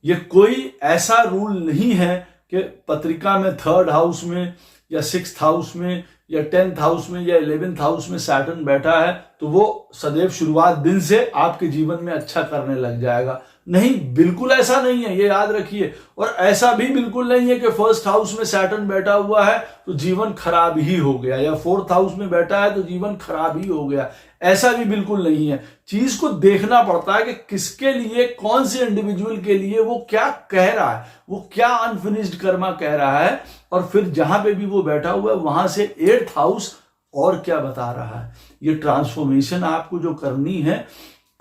ये कोई ऐसा रूल नहीं है कि पत्रिका में 3rd हाउस में या 6th हाउस में या 10th हाउस में या 11th हाउस में सैटर्न बैठा है तो वो सदैव शुरुआत दिन से आपके जीवन में अच्छा करने लग जाएगा। नहीं, बिल्कुल ऐसा नहीं है, ये याद रखिए। और ऐसा भी बिल्कुल नहीं है कि 1st हाउस में सैटर्न बैठा हुआ है तो जीवन खराब ही हो गया, या 4th हाउस में बैठा है तो जीवन खराब ही हो गया, ऐसा भी बिल्कुल नहीं है। चीज को देखना पड़ता है कि किसके लिए, कौन से इंडिविजुअल के लिए वो क्या कह रहा है, वो क्या अनफिनिश्ड कर्मा कह रहा है, और फिर जहां पे भी वो बैठा हुआ है वहां से 8th हाउस और क्या बता रहा है। ये ट्रांसफॉर्मेशन आपको जो करनी है,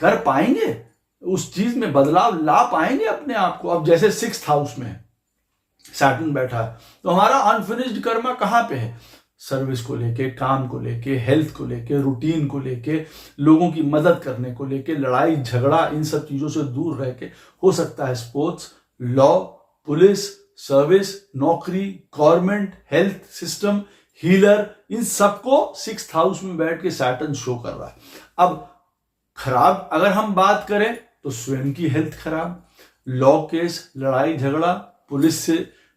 कर पाएंगे, उस चीज में बदलाव ला पाएंगे अपने आप को। अब जैसे 6th हाउस में सैटर्न बैठा है तो हमारा अनफिनिश्ड कर्मा कहां पे है, सर्विस को लेके, काम को लेके, हेल्थ को लेके, रूटीन को लेके, लोगों की मदद करने को लेके, लड़ाई झगड़ा, इन सब चीजों से दूर रह के, हो सकता है स्पोर्ट्स, लॉ, पुलिस, सर्विस, नौकरी, गवर्नमेंट, हेल्थ सिस्टम, हीलर, इन सबको 6th हाउस में बैठ के सैटर्न शो कर रहा है। अब खराब अगर हम बात करें तो स्वयं की हेल्थ खराब, लॉ केस, लड़ाई झगड़ा, पुलिस से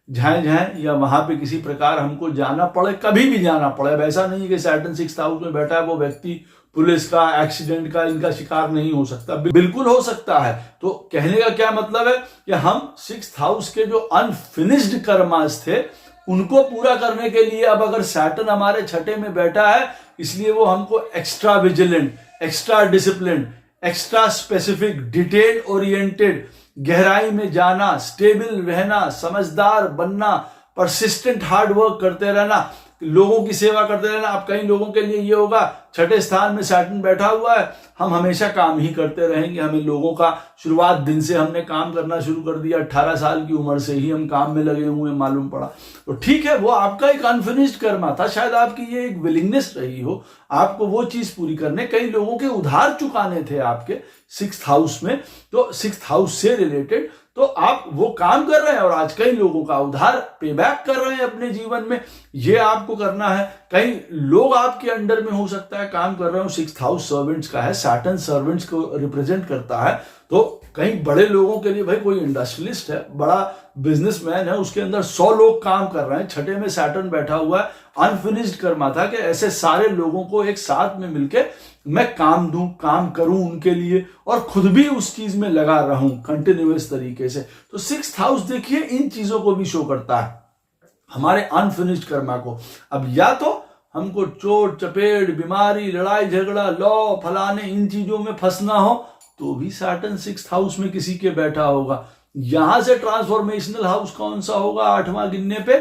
झाए या वहां पे किसी प्रकार हमको जाना पड़े, कभी भी जाना पड़े। अब ऐसा नहीं है कि सैटर्न 6th हाउस में बैठा है वो व्यक्ति पुलिस का, एक्सीडेंट का, इनका शिकार नहीं हो सकता, बिल्कुल हो सकता है। तो कहने का क्या मतलब है कि हम 6th हाउस के जो अनफिनिश्ड कर्मास थे उनको पूरा करने के लिए, अब अगर सैटर्न हमारे 6ठे में बैठा है, इसलिए वो हमको extra vigilant, extra discipline, extra specific, detail oriented, गहराई में जाना, स्टेबल रहना, समझदार बनना, परसिस्टेंट हार्ड वर्क करते रहना, लोगों की सेवा करते रहना। अब कई लोगों के लिए ये होगा 6ठे स्थान में सैटर्न बैठा हुआ है, हम हमेशा काम ही करते रहेंगे, हमें लोगों का, शुरुआत दिन से हमने काम करना शुरू कर दिया, 18 साल की उम्र से ही हम काम में लगे हुए मालूम पड़ा, तो ठीक है, वो आपका एक अनफिनिश्ड कर्मा था, शायद आपकी ये एक विलिंगनेस रही हो आपको वो चीज पूरी करने। कई लोगों के उधार चुकाने थे आपके 6th हाउस में, तो 6th हाउस से रिलेटेड तो आप वो काम कर रहे हैं, और आज कई लोगों का उधार पे बैक कर रहे हैं अपने जीवन में, ये आपको करना है। कई लोग आपके अंडर में हो सकता है काम कर रहे हो, 6th हाउस सर्वेंट्स का है, सैटर्न सर्वेंट्स को रिप्रेजेंट करता है। तो कई बड़े लोगों के लिए, भाई कोई इंडस्ट्रियलिस्ट है, बड़ा बिजनेसमैन है, उसके अंदर 100 लोग काम कर रहे हैं, 6ठे में सैटर्न बैठा हुआ है, अनफिनिश्ड कर्मा था कि ऐसे सारे लोगों को एक साथ में मिलके मैं काम दूं, काम करूं उनके लिए, और खुद भी उस चीज में लगा रहूं कंटिन्यूअस तरीके से। तो 6th हाउस देखिए इन चीजों को भी शो करता है, हमारे अनफिनिश्ड कर्मा को। अब या तो हमको चोट चपेट, बीमारी, लड़ाई झगड़ा, लॉ, फलाने, इन चीजों में फंसना हो तो भी सैटर्न 6th हाउस में किसी के बैठा होगा। यहां से ट्रांसफॉर्मेशनल हाउस कौन सा होगा 8वां गिनने पे,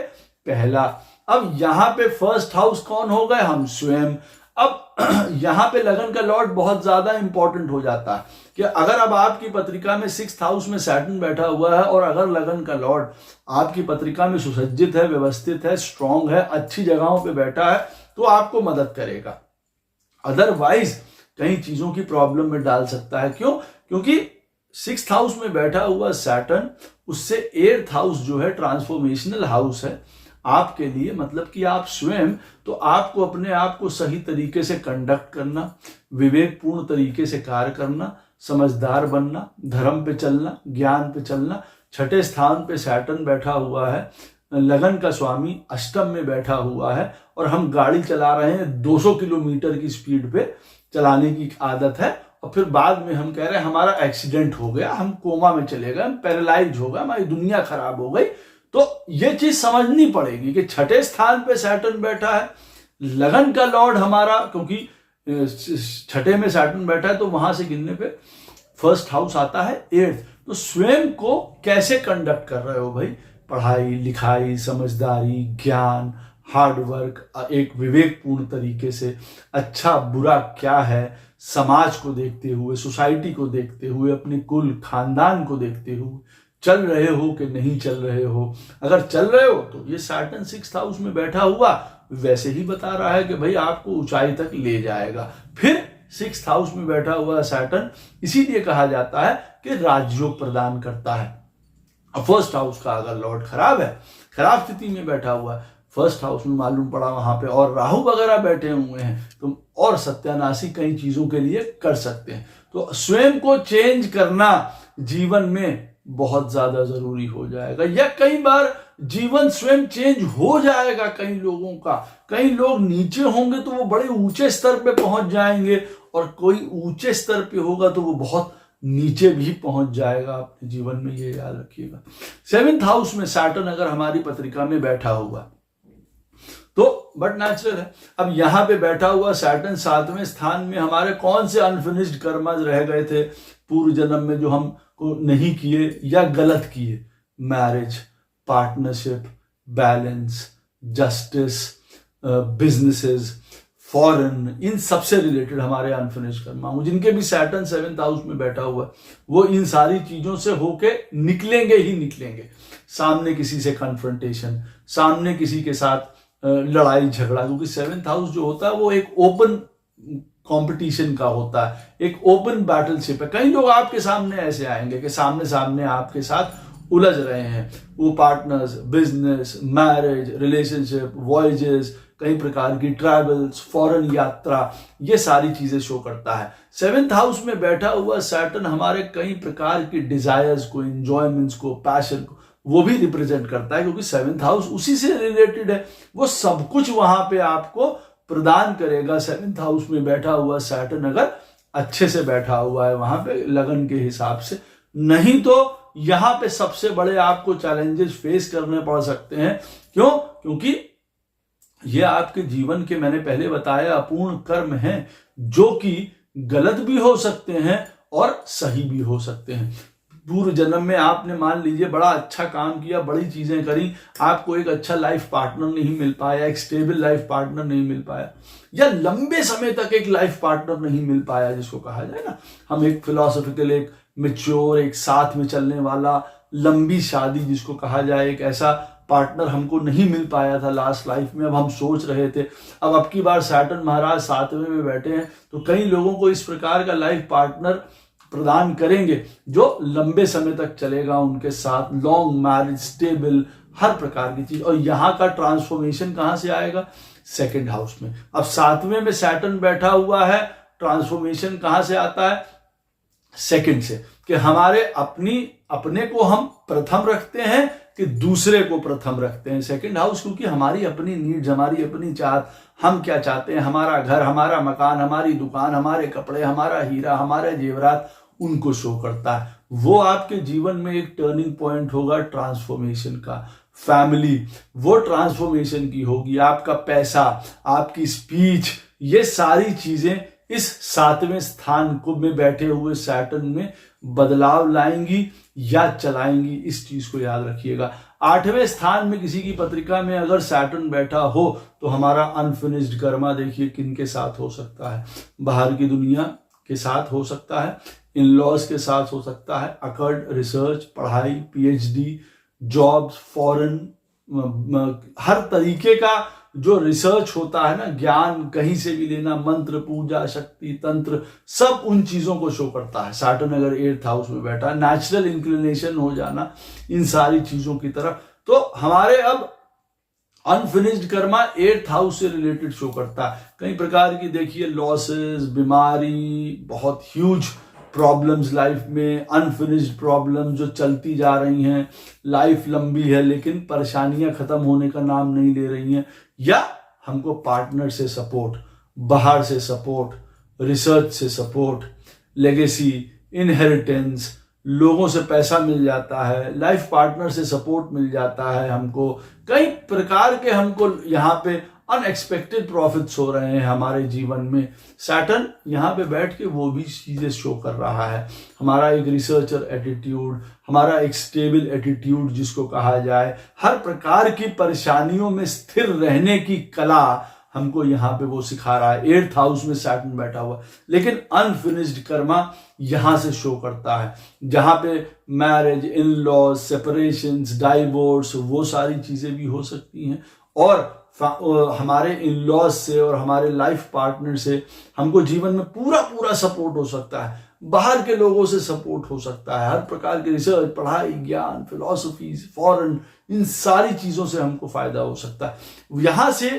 पहला। अब यहां पे 1st हाउस कौन हो गए, हम स्वयं। अब यहां पे लगन का लॉर्ड बहुत ज्यादा इंपॉर्टेंट हो जाता है कि अगर अब आपकी पत्रिका में 6th हाउस में सैटर्न बैठा हुआ है, और अगर लगन का लॉर्ड आपकी पत्रिका में सुसज्जित है, व्यवस्थित है, स्ट्रांग है, अच्छी जगहों पे बैठा है, तो आपको मदद करेगा। अदरवाइज कई चीजों की प्रॉब्लम में डाल सकता है। क्यों? क्योंकि 6th हाउस में बैठा हुआ सैटर्न, उससे 8th हाउस जो है ट्रांसफॉर्मेशनल हाउस है आपके लिए, मतलब कि आप स्वयं, तो आपको अपने आप को सही तरीके से कंडक्ट करना, विवेकपूर्ण तरीके से कार्य करना, समझदार बनना, धर्म पे चलना, ज्ञान पे चलना। 6ठे स्थान पे सैटर्न बैठा हुआ है, लगन का स्वामी अष्टम में बैठा हुआ है, और हम गाड़ी चला रहे हैं 200 किलोमीटर की स्पीड पे चलाने की आदत है, और फिर बाद में हम कह रहे हैं हमारा एक्सीडेंट हो गया, हम कोमा में चले गए, हम पैरालाइज हो गए, हमारी दुनिया खराब हो गई। तो ये चीज समझनी पड़ेगी कि 6ठे स्थान पे सैटर्न बैठा है, लगन का लॉर्ड हमारा, क्योंकि छठे में सैटर्न बैठा है तो वहां से गिनने पे फर्स्ट हाउस आता है 8th। तो स्वयं को कैसे कंडक्ट कर रहे हो भाई, पढ़ाई लिखाई, समझदारी, ज्ञान, हार्डवर्क, एक विवेकपूर्ण तरीके से, अच्छा बुरा क्या है, समाज को देखते हुए, सोसाइटी को देखते हुए, अपने कुल खानदान को देखते हुए चल रहे हो कि नहीं चल रहे हो। अगर चल रहे हो तो ये सैटर्न 6th हाउस में बैठा हुआ वैसे ही बता रहा है कि भाई आपको ऊंचाई तक ले जाएगा। फिर 6th हाउस में बैठा हुआ सैटर्न इसीलिए कहा जाता है कि राजयोग प्रदान करता है। फर्स्ट हाउस का अगर लॉर्ड खराब है, खराब स्थिति में बैठा हुआ है, फर्स्ट हाउस में मालूम पड़ा वहां पे और राहु वगैरह बैठे हुए हैं तो और सत्यानाशी कई चीजों के लिए कर सकते हैं। तो स्वयं को चेंज करना जीवन में बहुत ज्यादा जरूरी हो जाएगा, या कई बार जीवन स्वयं चेंज हो जाएगा कई लोगों का। कई लोग नीचे होंगे तो वो बड़े ऊंचे स्तर पे पहुंच जाएंगे, और कोई ऊंचे स्तर पे होगा तो वो बहुत नीचे भी पहुंच जाएगा अपने जीवन में, ये याद रखिएगा। 7th हाउस में सैटर्न अगर हमारी पत्रिका में बैठा हुआ तो बट नेचुरल है। अब यहां पे बैठा हुआ सैटर्न 7वें स्थान में हमारे कौन से अनफिनिश्ड कर्मज रह गए थे पूर्व जन्म में जो हम को नहीं किए या गलत किए, marriage, partnership, balance, justice, businesses, foreign, इन सबसे रिलेटेड हमारे अनफिनिश्ड कर्मा हूं, जिनके भी सैटर्न 7th हाउस में बैठा हुआ है, वो इन सारी चीजों से होके निकलेंगे ही निकलेंगे। सामने किसी से कन्फ्रंटेशन, सामने किसी के साथ लड़ाई झगड़ा, क्योंकि 7th हाउस जो होता है वो एक ओपन कंपटीशन का होता है, एक ओपन बैटलशिप है। कई लोग आपके सामने ऐसे आएंगे कि सामने सामने आपके साथ उलझ रहे हैं, वो partners, business, marriage, relationship, voyages, कई प्रकार की ट्रैवल्स, फॉरेन यात्रा, ये सारी चीजें शो करता है। 7th हाउस में बैठा हुआ सैटर्न हमारे कई प्रकार की डिजायर्स को, एंजॉयमेंट्स को, पैशन को वो भी रिप्रेजेंट करता है, क्योंकि 7th हाउस उसी से रिलेटेड है। वो सब कुछ वहां पे आपको प्रदान करेगा। 7th हाउस में बैठा हुआ सैटर्न अगर अच्छे से बैठा हुआ है वहां पे लगन के हिसाब से, नहीं तो यहां पे सबसे बड़े आपको चैलेंजेस फेस करने पड़ सकते हैं। क्यों? क्योंकि ये आपके जीवन के, मैंने पहले बताया, अपूर्ण कर्म हैं जो कि गलत भी हो सकते हैं और सही भी हो सकते हैं। पूर्व जन्म में आपने मान लीजिए बड़ा अच्छा काम किया, बड़ी चीजें करी, आपको एक अच्छा लाइफ पार्टनर नहीं मिल पाया, एक स्टेबल लाइफ पार्टनर नहीं मिल पाया, या लंबे समय तक एक लाइफ पार्टनर नहीं मिल पाया, जिसको कहा जाए ना, हम एक फिलोसॉफिकल, एक मैच्योर, एक साथ में चलने वाला, लंबी शादी जिसको कहा जाए, एक ऐसा पार्टनर हमको नहीं मिल पाया था लास्ट लाइफ में। अब हम सोच रहे थे, अब की बार सैटर्न महाराज 7वें में बैठे हैं तो कई लोगों को इस प्रकार का लाइफ पार्टनर प्रदान करेंगे जो लंबे समय तक चलेगा उनके साथ, लॉन्ग मैरिज, स्टेबल, हर प्रकार की चीज। और यहाँ का ट्रांसफॉर्मेशन कहां से आएगा? 2nd हाउस में। अब 7वें में सैटर्न बैठा हुआ है, ट्रांसफॉर्मेशन कहां से आता है? 2nd से, कि हमारे अपने को हम प्रथम रखते हैं कि दूसरे को प्रथम रखते हैं। 2nd हाउस क्योंकि हमारी अपनी नीड्स, हमारी अपनी चाहत, हम क्या चाहते हैं, हमारा घर, हमारा मकान, हमारी दुकान, हमारे कपड़े, हमारा हीरा, हमारे जेवरात, उनको शो करता है। वो आपके जीवन में एक टर्निंग पॉइंट होगा ट्रांसफॉर्मेशन का। फैमिली वो ट्रांसफॉर्मेशन की होगी, आपका पैसा, आपकी स्पीच, ये सारी चीजें इस 7वें स्थान को में बैठे हुए सैटर्न में बदलाव लाएंगी या चलाएंगी। इस चीज को याद रखिएगा। 8वें स्थान में किसी की पत्रिका में अगर सैटर्न बैठा हो तो हमारा अनफिनिश्ड कर्मा देखिए किन के साथ हो सकता है। बाहर की दुनिया के साथ हो सकता है, इन लॉज के साथ हो सकता है, अकर्ड रिसर्च, पढ़ाई, पीएचडी, जॉब्स, फॉरेन, हर तरीके का जो रिसर्च होता है ना, ज्ञान कहीं से भी लेना, मंत्र, पूजा, शक्ति, तंत्र, सब उन चीजों को शो करता है। सैटर्न अगर 8th हाउस में बैठा, नेचुरल इंक्लिनेशन हो जाना इन सारी चीजों की तरफ। तो हमारे अब अनफिनिश्ड कर्मा 8th हाउस से रिलेटेड शो करता है। कई प्रकार की देखिए लॉसेस, बीमारी, बहुत ह्यूज प्रॉब्लम्स लाइफ में, अनफिनिश्ड प्रॉब्लम जो चलती जा रही हैं, लाइफ लंबी है लेकिन परेशानियां खत्म होने का नाम नहीं ले रही हैं, या हमको पार्टनर से सपोर्ट, बाहर से सपोर्ट, रिसर्च से सपोर्ट, लेगेसी, इनहेरिटेंस, लोगों से पैसा मिल जाता है, लाइफ पार्टनर से सपोर्ट मिल जाता है हमको, कई प्रकार के हमको यहाँ पे अनएक्सपेक्टेड प्रॉफिट्स हो रहे हैं हमारे जीवन में। सैटर्न यहाँ पे बैठ के वो भी चीजें शो कर रहा है। हमारा एक रिसर्चर एटीट्यूड, हमारा एक स्टेबल एटीट्यूड जिसको कहा जाए, हर प्रकार की परेशानियों में स्थिर रहने की कला हमको यहाँ पे वो सिखा रहा है। 8th हाउस में सैटर्न बैठा हुआ, लेकिन अनफिनिश्ड कर्मा यहां से शो करता है, जहां पे marriage, in laws, separations, divorce, वो सारी चीजें भी हो सकती हैं। और हमारे इन लॉज से और हमारे लाइफ पार्टनर से हमको जीवन में पूरा पूरा सपोर्ट हो सकता है। बाहर के लोगों से सपोर्ट हो सकता है, हर प्रकार के रिसर्च, पढ़ाई, ज्ञान, फिलॉसफीज, फॉरेन, इन सारी चीजों से हमको फायदा हो सकता है। यहां से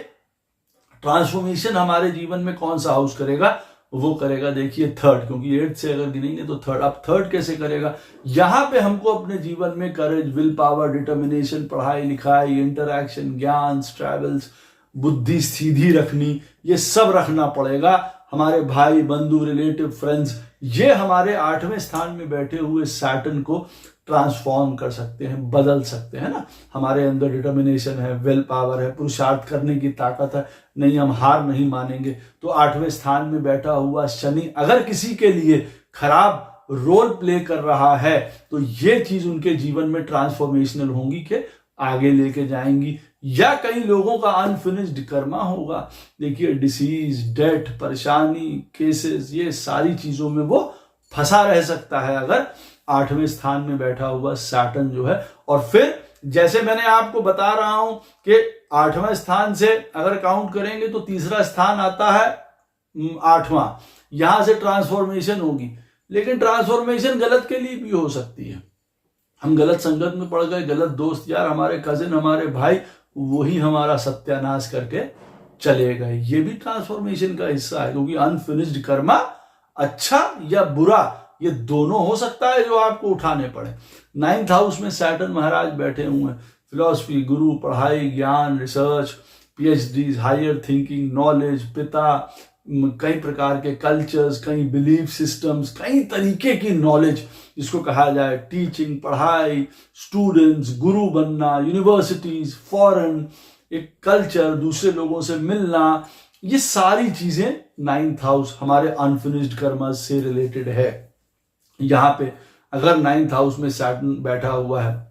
ट्रांसफॉर्मेशन हमारे जीवन में कौन सा हाउस करेगा? वो करेगा देखिए 3rd, क्योंकि 8th से अगर गिनेंगे तो 3rd। अब 3rd कैसे करेगा? यहां पे हमको अपने जीवन में करेज, विल पावर, डिटर्मिनेशन, पढ़ाई लिखाई, इंटरैक्शन, ज्ञान, ट्रैवल्स, बुद्धि सीधी रखनी, ये सब रखना पड़ेगा। हमारे भाई, बंधु, रिलेटिव, फ्रेंड्स, ये हमारे 8वें स्थान में बैठे हुए सैटर्न को ट्रांसफॉर्म कर सकते हैं, बदल सकते हैं ना। हमारे अंदर डिटर्मिनेशन है, विल पावर है, पुरुषार्थ करने की ताकत है, नहीं हम हार नहीं मानेंगे। तो 8वें स्थान में बैठा हुआ शनि अगर किसी के लिए खराब रोल प्ले कर रहा है तो ये चीज उनके जीवन में ट्रांसफॉर्मेशनल होंगी कि आगे लेके जाएंगी। या कई लोगों का अनफिनिश्ड कर्मा होगा। देखिए डिसीज, डेथ, परेशानी, केसेस, ये सारी चीजों में वो फंसा रह सकता है अगर 8वें स्थान में बैठा हुआ सैटर्न जो है। और फिर जैसे मैंने आपको बता रहा हूं कि 8वां स्थान से अगर काउंट करेंगे तो तीसरा स्थान आता है 8वां, यहां से ट्रांसफॉर्मेशन होगी। लेकिन ट्रांसफॉर्मेशन गलत के लिए भी हो सकती है। हम गलत संगत में पड़ गए, गलत दोस्त यार, हमारे कजिन, हमारे भाई, वही हमारा सत्यानाश करके चले गए। ये भी ट्रांसफॉर्मेशन का हिस्सा है, क्योंकि अनफिनिश्ड कर्मा अच्छा या बुरा ये दोनों हो सकता है जो आपको उठाने पड़े। 9th हाउस में सैटर्न महाराज बैठे हुए हैं। फिलॉसफी, गुरु, पढ़ाई, ज्ञान, research, PhD, higher thinking, knowledge, पिता, कई प्रकार के कल्चर्स, कई बिलीफ सिस्टम्स, कई तरीके की नॉलेज जिसको कहा जाए, टीचिंग, पढ़ाई, स्टूडेंट्स, गुरु बनना, यूनिवर्सिटीज, फॉरेन, एक कल्चर, दूसरे लोगों से मिलना, ये सारी चीजें 9th हाउस हमारे अनफिनिश्ड कर्मा से रिलेटेड है। यहां पे अगर 9th हाउस में सैटर्न बैठा हुआ है,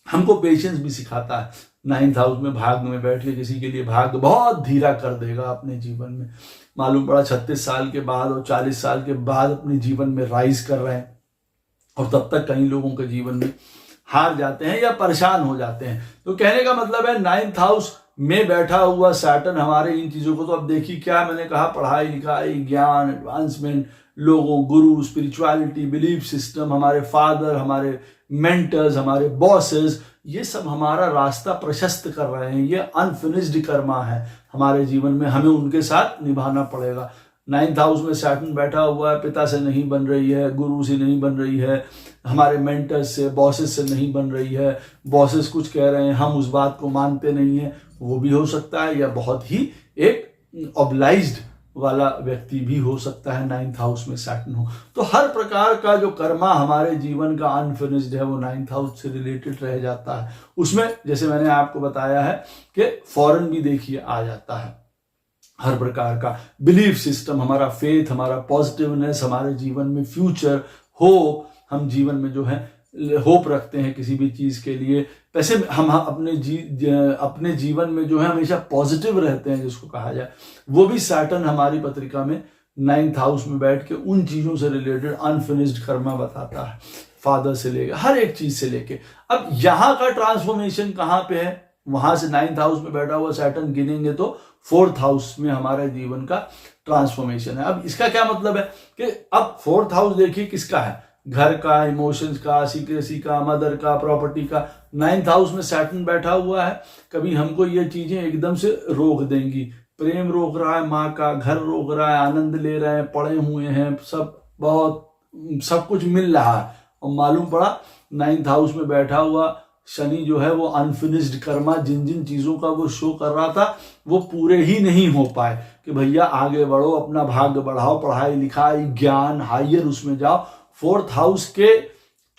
हमको पेशेंस भी सिखाता है। 9th हाउस में भाग्य में बैठ के किसी के लिए भाग्य बहुत धीरा कर देगा अपने जीवन में। मालूम पड़ा 36 साल के बाद और 40 साल के बाद अपने जीवन में राइज कर रहे हैं, और तब तक कई लोगों के जीवन में हार जाते हैं या परेशान हो जाते हैं। तो कहने का मतलब है 9th हाउस में बैठा हुआ सैटर्न हमारे इन चीजों को, तो अब देखिए क्या मैंने कहा, पढ़ाई लिखाई, ज्ञान, एडवांसमेंट, लोगों, गुरु, स्पिरिचुअलिटी, बिलीफ सिस्टम, हमारे फादर, हमारे मेंटर्स, हमारे बॉसेस, ये सब हमारा रास्ता प्रशस्त कर रहे हैं। ये अनफिनिश्ड कर्मा है हमारे जीवन में, हमें उनके साथ निभाना पड़ेगा। 9th हाउस में सैटर्न बैठा हुआ है, पिता से नहीं बन रही है, गुरु से नहीं बन रही है, हमारे मेंटर्स से, बॉसेस से नहीं बन रही है, बॉसेस कुछ कह रहे हैं, हम उस बात को मानते नहीं है, वो भी हो सकता है। या बहुत ही एक ऑब्लाइज्ड वाला व्यक्ति भी हो सकता है 9th हाउस में सैटर्न हो। तो हर प्रकार का जो कर्मा हमारे जीवन का अनफिनिश्ड है वो 9th हाउस से रिलेटेड रह जाता है। उसमें जैसे मैंने आपको बताया है कि फॉरेन भी देखिए आ जाता है। हर प्रकार का बिलीफ सिस्टम, हमारा फेथ, हमारा पॉजिटिवनेस, हमारे जीवन में फ्यूचर, होप, हम जीवन में जो है होप रखते हैं किसी भी चीज के लिए। वैसे हम अपने जीवन में जो है हमेशा पॉजिटिव रहते हैं जिसको कहा जाए, वो भी सैटर्न हमारी पत्रिका में 9th हाउस में बैठ के उन चीजों से रिलेटेड अनफिनिश्ड कर्मा बताता है, फादर से लेकर हर एक चीज से लेके। अब यहाँ का ट्रांसफॉर्मेशन कहाँ पे है? वहां से 9th हाउस में बैठा हुआ सैटर्न गिनेंगे तो 4th हाउस में हमारे जीवन का ट्रांसफॉर्मेशन है। अब इसका क्या मतलब है कि अब 4th हाउस देखिए किसका है, घर का, इमोशंस का, सीक्रेसी का, मदर का, प्रॉपर्टी का। 9th हाउस में सैटर्न बैठा हुआ है, कभी हमको ये चीजें एकदम से रोक देंगी। प्रेम रोक रहा है माँ का, घर रोक रहा है, आनंद ले रहे हैं, पड़े हुए हैं, सब कुछ मिल रहा है, और मालूम पड़ा 9th हाउस में बैठा हुआ शनि जो है वो अनफिनिश्ड कर्मा, जिन जिन चीजों का वो शो कर रहा था वो पूरे ही नहीं हो पाए कि भैया आगे बढ़ो, अपना भाग्य बढ़ाओ, पढ़ाई लिखाई, ज्ञान, हायर उसमें जाओ। 4th हाउस के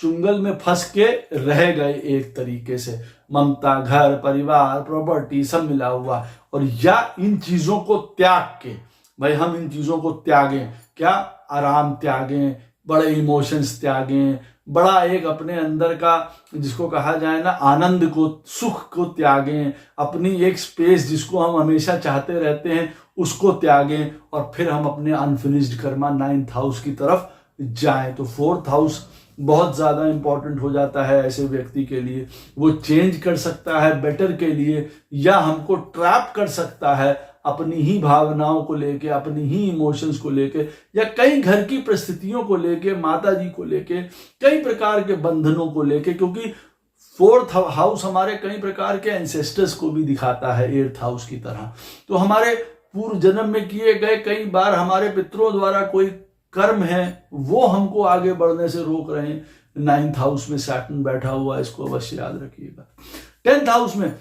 चुंगल में फंस के रह गए एक तरीके से। ममता, घर, परिवार, प्रॉपर्टी सब मिला हुआ, और या इन चीजों को त्याग के, भाई हम इन चीजों को त्यागें, क्या आराम त्यागें, बड़े इमोशंस त्यागें, बड़ा एक अपने अंदर का जिसको कहा जाए ना आनंद को, सुख को त्यागें, अपनी एक स्पेस जिसको हम हमेशा चाहते रहते हैं उसको त्यागें, और फिर हम अपने अनफिनिश्ड कर्मा 9th हाउस की तरफ जाएं। तो 4th हाउस बहुत ज्यादा इंपॉर्टेंट हो जाता है ऐसे व्यक्ति के लिए। वो चेंज कर सकता है बेटर के लिए, या हमको ट्रैप कर सकता है अपनी ही भावनाओं को लेके, अपनी ही इमोशंस को लेके, या कई घर की परिस्थितियों को लेके, माता जी को लेके, कई प्रकार के बंधनों को लेके, क्योंकि 4th हाउस हमारे कई प्रकार के एंसेस्टर्स को भी दिखाता है 8th हाउस की तरह। तो हमारे पूर्व जन्म में किए गए कई बार हमारे पितरों द्वारा कोई कर्म है वो हमको आगे बढ़ने से रोक रहे हैं। 9th हाउस में सैटर्न बैठा हुआ है, इसको अवश्य याद रखिएगा। 10th हाउस में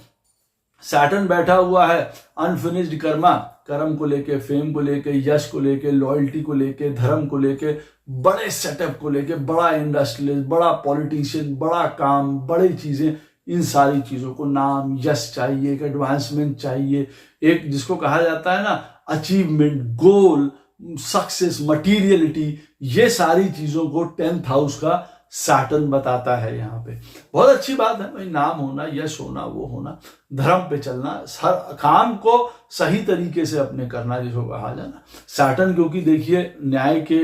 सैटर्न बैठा हुआ है, अनफिनिश्ड कर्मा, कर्म को लेके, फेम को लेके, यश को लेके, लॉयल्टी को लेके, धर्म को लेके, बड़े सेटअप को लेके, बड़ा इंडस्ट्रियलिस्ट, बड़ा पॉलिटिशियन, बड़ा काम, बड़ी चीजें, इन सारी चीजों को नाम, यश चाहिए, एक एडवांसमेंट चाहिए, एक जिसको कहा जाता है ना अचीवमेंट, गोल, सक्सेस, मटीरियलिटी, ये सारी चीजों को 10th हाउस का सैटर्न बताता है। यहाँ पे बहुत अच्छी बात है भाई, नाम होना, यश होना, वो होना, धर्म पे चलना, हर काम को सही तरीके से अपने करना, जिसको कहा जाना सैटर्न, क्योंकि देखिए न्याय के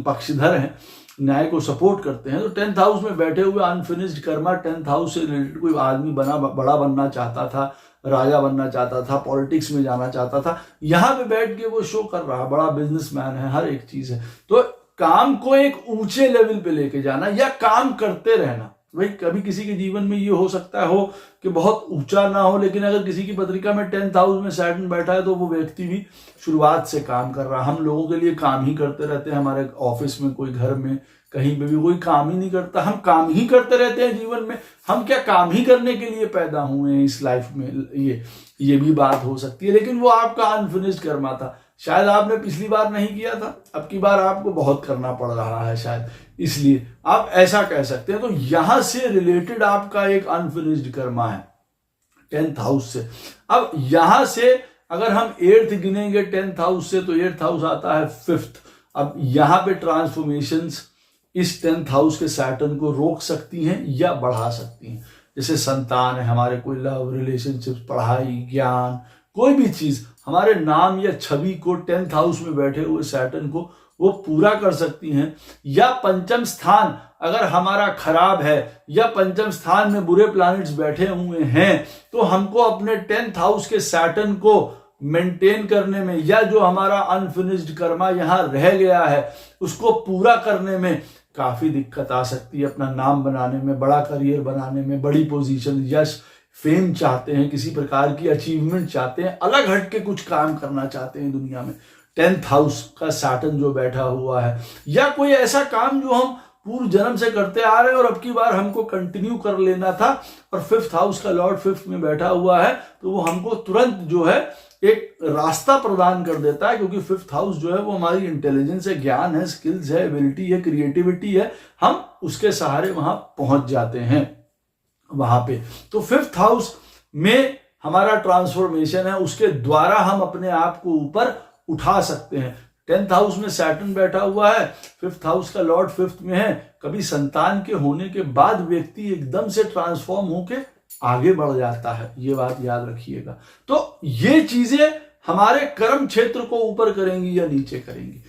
पक्षधर हैं, न्याय को सपोर्ट करते हैं। तो 10th हाउस में बैठे हुए अनफिनिश्ड कर्मा, 10th हाउस से रिलेटेड कोई आदमी बड़ा बनना चाहता था, राजा बनना चाहता था, पॉलिटिक्स में जाना चाहता था, यहाँ पे बैठ के वो शो कर रहा, बड़ा बिजनेसमैन है, हर एक चीज है। तो काम को एक ऊंचे लेवल पे लेके जाना या काम करते रहना। भाई कभी किसी के जीवन में ये हो सकता हो कि बहुत ऊंचा ना हो, लेकिन अगर किसी की पत्रिका में 10th हाउस में सैटर्न बैठा है तो वो व्यक्ति भी शुरुआत से काम कर रहा। हम लोगों के लिए काम ही करते रहते हैं, हमारे ऑफिस में, कोई घर में, कहीं पे भी कोई काम ही नहीं करता, हम काम ही करते रहते हैं जीवन में। हम क्या काम ही करने के लिए पैदा हुए हैं इस लाइफ में, ये भी बात हो सकती है। लेकिन वो आपका अनफिनिश्ड कर्मा था, शायद आपने पिछली बार नहीं किया था, अब की बार आपको बहुत करना पड़ रहा है शायद, इसलिए आप ऐसा कह सकते हैं। तो यहां से रिलेटेड आपका एक अनफिनिश्ड कर्मा है 10th हाउस से। अब यहां से अगर हम 8th गिनेंगे 10th हाउस से, तो 8th हाउस आता है 5th। अब यहां पे ट्रांसफॉर्मेशंस इस 10th हाउस के सैटर्न को रोक सकती हैं या बढ़ा सकती हैं। जैसे संतान है हमारे, कोई लव, रिलेशनशिप, पढ़ाई, ज्ञान, कोई भी चीज हमारे नाम या छवि को 10th हाउस में बैठे हुए सैटर्न को वो पूरा कर सकती हैं। या पंचम स्थान अगर हमारा खराब है या पंचम स्थान में बुरे प्लैनेट्स बैठे हुए हैं, तो हमको अपने 10th हाउस के सैटर्न को मेंटेन करने में, या जो हमारा अनफिनिश्ड कर्मा यहां रह गया है उसको पूरा करने में काफी दिक्कत आ सकती है। अपना नाम बनाने में, बड़ा करियर बनाने में, बड़ी पोजीशन, यश, फेम चाहते हैं, किसी प्रकार की अचीवमेंट चाहते हैं, अलग हट के कुछ काम करना चाहते हैं दुनिया में, 10th हाउस का सैटर्न जो बैठा हुआ है, या कोई ऐसा काम जो हम पूर्व जन्म से करते आ रहे हैं और अब की बार हमको कंटिन्यू कर लेना था, और 5th हाउस का लॉर्ड 5th में बैठा हुआ है, तो वो हमको तुरंत जो है एक रास्ता प्रदान कर देता है। क्योंकि 5th हाउस जो है वो हमारी इंटेलिजेंस है, ज्ञान है, स्किल्स है, एबिलिटी है, क्रिएटिविटी है, हम उसके सहारे वहां पहुंच जाते हैं वहां पे। तो 5th हाउस में हमारा ट्रांसफॉर्मेशन है, उसके द्वारा हम अपने आप को ऊपर उठा सकते हैं। 10th हाउस में सैटर्न बैठा हुआ है, 5th हाउस का लॉर्ड 5th में है, कभी संतान के होने के बाद व्यक्ति एकदम से ट्रांसफॉर्म होके आगे बढ़ जाता है, ये बात याद रखिएगा। तो ये चीजें हमारे कर्म क्षेत्र को ऊपर करेंगी या नीचे करेंगी,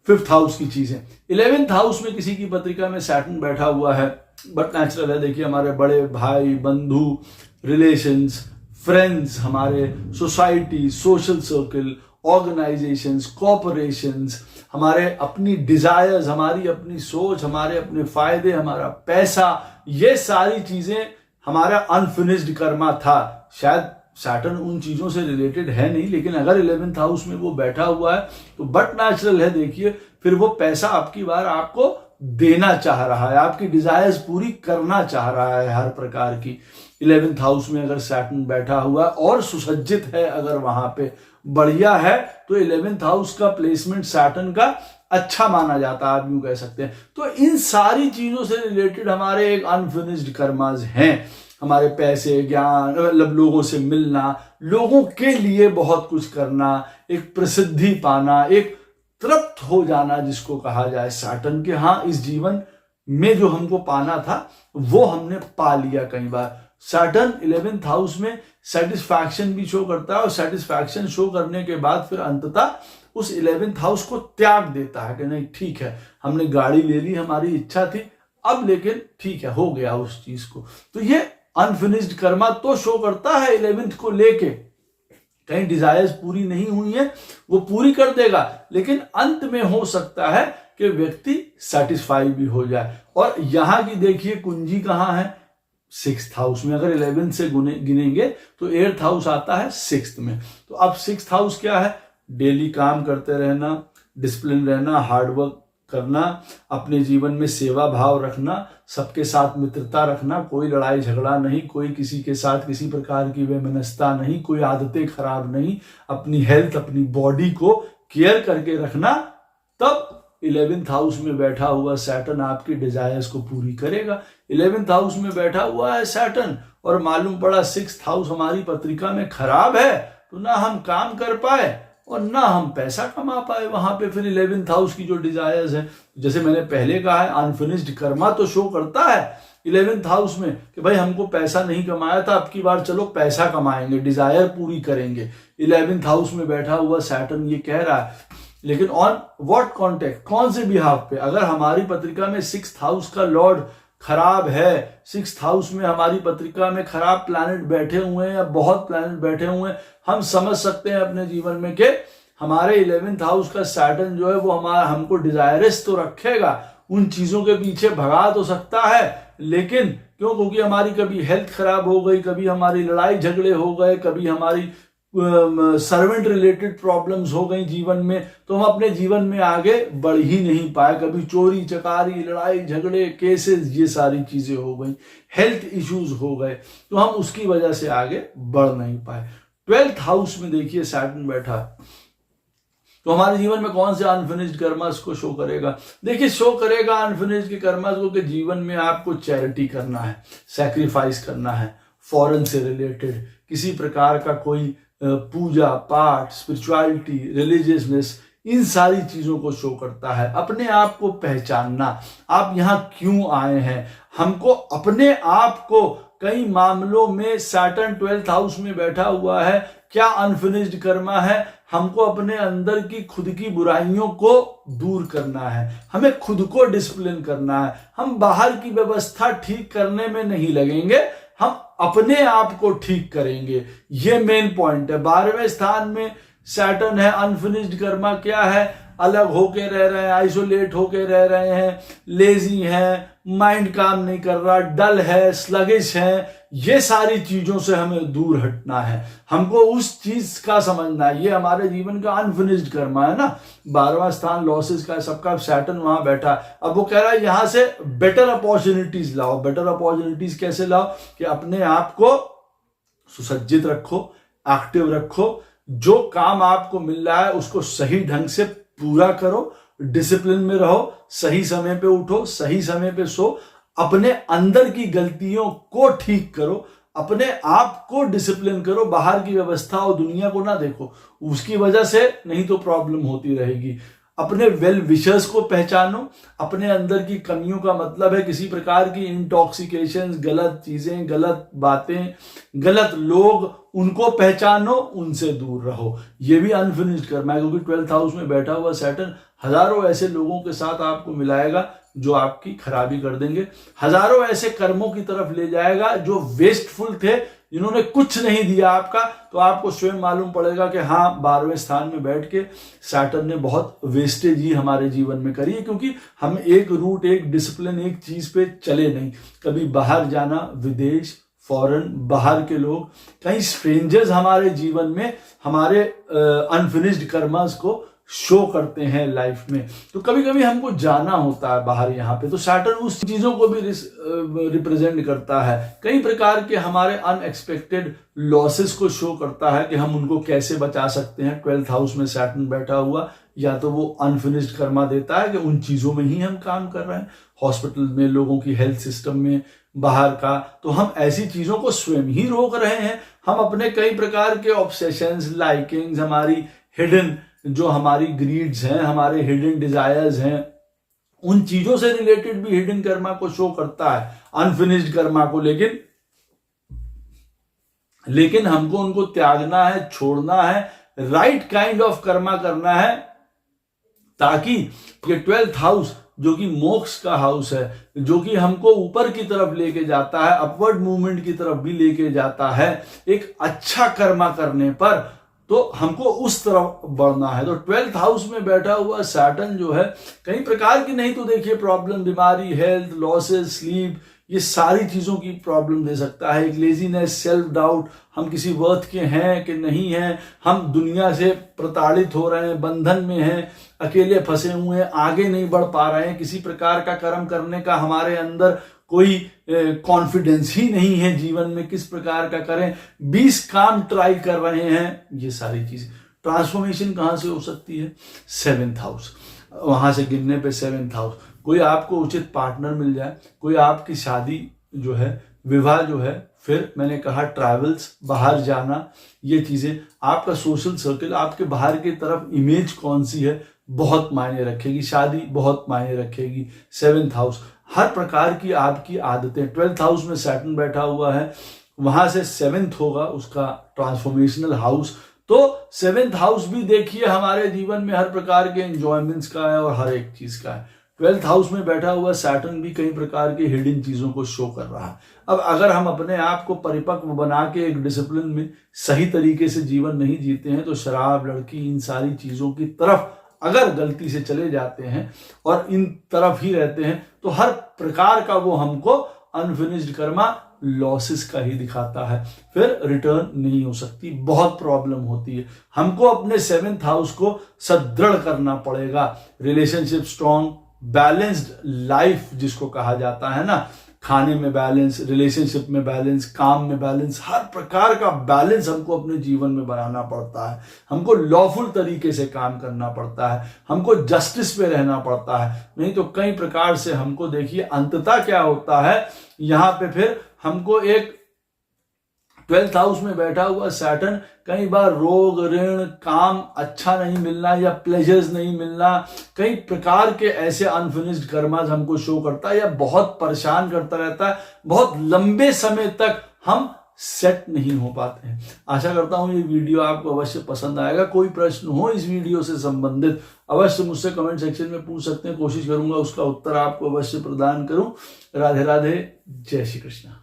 5th हाउस की चीजें। 11th हाउस में किसी की पत्रिका में सैटर्न बैठा हुआ है, बट नेचुरल है, देखिए हमारे बड़े भाई, बंधु, रिलेशंस, फ्रेंड्स, हमारे society, social circle, organisations, corporations, हमारे अपनी डिजायर्स, हमारी अपनी सोच, हमारे अपने फायदे, हमारा पैसा, ये सारी चीजें हमारा अनफिनिश्ड कर्मा था। शायद सैटर्न उन चीजों से रिलेटेड है नहीं, लेकिन अगर 11th हाउस में वो बैठा हुआ है तो बट नेचुरल है, देखिए फिर वो पैसा आपकी बार आपको देना चाह रहा है, आपकी डिजायर्स पूरी करना चाह रहा है हर प्रकार की। 11th हाउस में अगर सैटर्न बैठा हुआ और सुसज्जित है, अगर वहां पे बढ़िया है, तो 11th हाउस का प्लेसमेंट सैटर्न का अच्छा माना जाता है, आप यूं कह सकते हैं। तो इन सारी चीजों से रिलेटेड हमारे एक अनफिनिश्ड कर्मास हैं। हमारे पैसे, ज्ञान, मतलब लोगों से मिलना, लोगों के लिए बहुत कुछ करना, एक प्रसिद्धि पाना, एक तृप्त हो जाना जिसको कहा जाए सैटर्न के, हाँ इस जीवन में जो हमको पाना था वो हमने पा लिया कई बार। सैटर्न 11th हाउस में सेटिस्फैक्शन भी शो करता है, और सेटिस्फैक्शन शो करने के बाद फिर अंततः उस 11th हाउस को त्याग देता है कि नहीं ठीक है, हमने गाड़ी ले ली, हमारी इच्छा थी, अब लेकिन ठीक है, हो गया उस चीज को। तो ये अनफिनिश्ड कर्मा तो शो करता है 11th को लेके, कहीं डिजायर्स पूरी नहीं हुई है, वो पूरी कर देगा, लेकिन अंत में हो सकता है कि व्यक्ति सेटिस्फाई भी हो जाए। और यहां की देखिए कुंजी कहां है, 6th हाउस में। अगर 11th से गिनेंगे तो 8th हाउस आता है 6th में। तो अब 6th हाउस क्या है, डेली काम करते रहना, डिसिप्लिन रहना, हार्डवर्क करना, अपने जीवन में सेवा भाव रखना, सबके साथ मित्रता रखना, कोई लड़ाई झगड़ा नहीं, कोई किसी के साथ किसी प्रकार की वैमनस्यता नहीं, कोई आदतें खराब नहीं, अपनी हेल्थ, अपनी बॉडी को केयर करके रखना, तब 11th हाउस में बैठा हुआ सैटर्न आपकी डिजायर्स को पूरी करेगा। 11th हाउस में बैठा हुआ है सैटर्न और मालूम पड़ा 6th हाउस हमारी पत्रिका में खराब है, तो ना हम काम कर पाए और ना हम पैसा कमा पाए वहां पे। फिर 11th हाउस की जो डिजायर्स है, जैसे मैंने पहले कहा है, अनफिनिश्ड कर्मा तो शो करता है 11th हाउस में कि भाई हमको पैसा नहीं कमाया था, अब की बार चलो पैसा कमाएंगे, डिजायर पूरी करेंगे। 11th हाउस में बैठा हुआ सैटर्न ये कह रहा है, लेकिन ऑन व्हाट कॉन्टेक्ट, कौन से बिहाफ पे, अगर हमारी पत्रिका में 6th हाउस का लॉर्ड खराब है, 6th हाउस में हमारी पत्रिका में खराब प्लैनेट बैठे हुए हैं या बहुत प्लैनेट बैठे हुए हैं, हम समझ सकते हैं अपने जीवन में कि हमारे 11th हाउस का सैटर्न जो है वो हमको डिजायरस तो रखेगा, उन चीजों के पीछे भगा तो सकता है, लेकिन क्यों, क्योंकि हमारी कभी हेल्थ खराब हो गई, कभी हमारी लड़ाई झगड़े हो गए, कभी हमारी सर्वेंट रिलेटेड प्रॉब्लम्स हो गई जीवन में, तो हम अपने जीवन में आगे बढ़ ही नहीं पाए। कभी चोरी चकारी, लड़ाई झगड़े, केसेस, ये सारी चीजें हो गई, हेल्थ इश्यूज हो गए, तो हम उसकी वजह से आगे बढ़ नहीं पाए। 12th हाउस में देखिए सैटर्न बैठा, तो हमारे जीवन में कौन से अनफिनिश्ड कर्मास को शो करेगा, देखिए शो करेगा अनफिनिश्ड कर्मास को कि जीवन में आपको चैरिटी करना है, सैक्रिफाइस करना है, फॉरेन से रिलेटेड किसी प्रकार का कोई पूजा पाठ, स्पिरिचुअलिटी, रिलीजियसनेस, इन सारी चीजों को शो करता है। अपने आप को पहचानना, आप यहाँ क्यों आए हैं, हमको अपने आप को, कई मामलों में सैटर्न 12th हाउस में बैठा हुआ है, क्या अनफिनिश्ड कर्मा है, हमको अपने अंदर की खुद की बुराइयों को दूर करना है, हमें खुद को डिसिप्लिन करना है। हम बाहर की व्यवस्था ठीक करने में नहीं लगेंगे, हम अपने आप को ठीक करेंगे, ये मेन पॉइंट है। 12वें स्थान में सैटर्न है, अनफिनिश्ड कर्मा क्या है, अलग होके रह रहे हैं, आइसोलेट होके रह रहे हैं, लेजी हैं, माइंड काम नहीं कर रहा, डल है, स्लगिश है, ये सारी चीजों से हमें दूर हटना है, हमको उस चीज का समझना है। ये हमारे जीवन का अनफिनिश्ड कर्मा है ना, 12वां स्थान लॉसेस का, सबका सैटर्न वहां बैठा। अब वो कह रहा है यहां से बेटर अपॉर्चुनिटीज लाओ। बेटर अपॉर्चुनिटीज कैसे लाओ, कि अपने आप को सुसज्जित रखो, एक्टिव रखो, जो काम आपको मिल रहा है उसको सही ढंग से पूरा करो, डिसिप्लिन में रहो, सही समय पे उठो, सही समय पे सो, अपने अंदर की गलतियों को ठीक करो, अपने आप को डिसिप्लिन करो, बाहर की व्यवस्था और दुनिया को ना देखो, उसकी वजह से नहीं तो प्रॉब्लम होती रहेगी। अपने वेल विशर्स को पहचानो, अपने अंदर की कमियों का मतलब है किसी प्रकार की इंटॉक्सिकेशन, गलत चीजें, गलत बातें, गलत लोग, उनको पहचानो, उनसे दूर रहो। ये भी अनफिनिश्ड कर्मा है, क्योंकि 12th हाउस में बैठा हुआ सैटर्न हजारों ऐसे लोगों के साथ आपको मिलाएगा जो आपकी खराबी कर देंगे, हजारों ऐसे कर्मों की तरफ ले जाएगा जो वेस्टफुल थे, जिन्होंने कुछ नहीं दिया आपका, तो आपको स्वयं मालूम पड़ेगा कि हाँ 12वें स्थान में बैठ के सैटर्न ने बहुत वेस्टेज ही हमारे जीवन में करी है, क्योंकि हम एक रूट, एक डिसिप्लिन, एक चीज पे चले नहीं। कभी बाहर जाना, विदेश, फॉरेन, बाहर के लोग, कई स्ट्रेंजर्स हमारे जीवन में हमारे अनफिनिश्ड कर्मास को शो करते हैं लाइफ में। तो कभी कभी हमको जाना होता है बाहर यहाँ पे, तो सैटर्न उस चीजों को भी रिप्रेजेंट करता है। कई प्रकार के हमारे अनएक्सपेक्टेड लॉसेस को शो करता है कि हम उनको कैसे बचा सकते हैं। 12th हाउस में सैटर्न बैठा हुआ या तो वो अनफिनिश्ड कर्मा देता है कि उन चीजों में ही हम काम कर रहे हैं, हॉस्पिटल में, लोगों की हेल्थ सिस्टम में, बाहर का, तो हम ऐसी चीजों को स्वयं ही रोक रहे हैं। हम अपने कई प्रकार के ऑब्सेशंस, लाइकिंग्स, हमारी हिडन जो हमारी ग्रीड्स हैं, हमारे हिडन डिजायर्स हैं, उन चीजों से रिलेटेड भी हिडन कर्मा को शो करता है, अनफिनिश्ड कर्मा को। लेकिन हमको उनको त्यागना है, छोड़ना है, राइट काइंड ऑफ कर्मा करना है, ताकि ये 12th हाउस जो कि मोक्ष का हाउस है, जो कि हमको ऊपर की तरफ लेके जाता है, अपवर्ड मूवमेंट की तरफ भी लेके जाता है, एक अच्छा कर्मा करने पर तो हमको उस तरफ बढ़ना है। तो 12th हाउस में बैठा हुआ सैटर्न जो है कई प्रकार की, नहीं तो देखिए प्रॉब्लम, बीमारी, हेल्थ, लॉसेस, स्लीप, ये सारी चीजों की प्रॉब्लम दे सकता है। एक लेजीनेस, सेल्फ डाउट, हम किसी वर्थ के हैं कि नहीं हैं, हम दुनिया से प्रताड़ित हो रहे हैं, बंधन में हैं, अकेले फंसे हुए हैं, आगे नहीं बढ़ पा रहे हैं, किसी प्रकार का कर्म करने का हमारे अंदर कोई कॉन्फिडेंस ही नहीं है जीवन में, किस प्रकार का करें, 20 काम ट्राई कर रहे हैं। ये सारी चीज ट्रांसफॉर्मेशन कहां से हो सकती है? 7th हाउस, वहां से गिनने पे 7th हाउस। कोई आपको उचित पार्टनर मिल जाए, कोई आपकी शादी जो है, विवाह जो है, फिर मैंने कहा ट्रैवल्स, बाहर जाना, ये चीजें, आपका सोशल सर्कल, आपके बाहर की तरफ इमेज कौन सी है, बहुत मायने रखेगी। शादी बहुत मायने रखेगी। 7th हाउस, हर प्रकार की आपकी आदतें। 12th हाउस में सैटर्न बैठा हुआ है, वहां से 7th होगा उसका ट्रांसफॉर्मेशनल हाउस। तो 7th हाउस भी देखिए हमारे जीवन में हर प्रकार के एंजॉयमेंट्स का है और हर एक चीज का है। 12th हाउस में बैठा हुआ सैटर्न भी कई प्रकार के हिडन चीजों को शो कर रहा है। अब अगर हम अपने आप को परिपक्व बना के एक डिसिप्लिन में सही तरीके से जीवन नहीं जीते हैं, तो शराब, लड़की, इन सारी चीजों की तरफ अगर गलती से चले जाते हैं और इन तरफ ही रहते हैं, तो हर प्रकार का वो हमको अनफिनिश्ड कर्मा, लॉसेस का ही दिखाता है, फिर रिटर्न नहीं हो सकती, बहुत प्रॉब्लम होती है। हमको अपने 7th हाउस को सुदृढ़ करना पड़ेगा। रिलेशनशिप स्ट्रॉन्ग, बैलेंस्ड लाइफ जिसको कहा जाता है ना, खाने में बैलेंस, रिलेशनशिप में बैलेंस, काम में बैलेंस, हर प्रकार का बैलेंस हमको अपने जीवन में बनाना पड़ता है। हमको लॉफुल तरीके से काम करना पड़ता है, हमको जस्टिस पे रहना पड़ता है, नहीं तो कई प्रकार से हमको, देखिए अंततः क्या होता है यहाँ पे, फिर हमको एक 12th हाउस में बैठा हुआ सैटर्न कई बार रोग, ऋण, काम अच्छा नहीं मिलना या प्लेजर्स नहीं मिलना, कई प्रकार के ऐसे अनफिनिश्ड कर्मास हमको शो करता है या बहुत परेशान करता रहता है। बहुत लंबे समय तक हम सेट नहीं हो पाते हैं। आशा करता हूं ये वीडियो आपको अवश्य पसंद आएगा। कोई प्रश्न हो इस वीडियो से संबंधित, अवश्य मुझसे कमेंट सेक्शन में पूछ सकते हैं, कोशिश करूंगा उसका उत्तर आपको अवश्य प्रदान करूं। राधे राधे, जय श्री कृष्ण।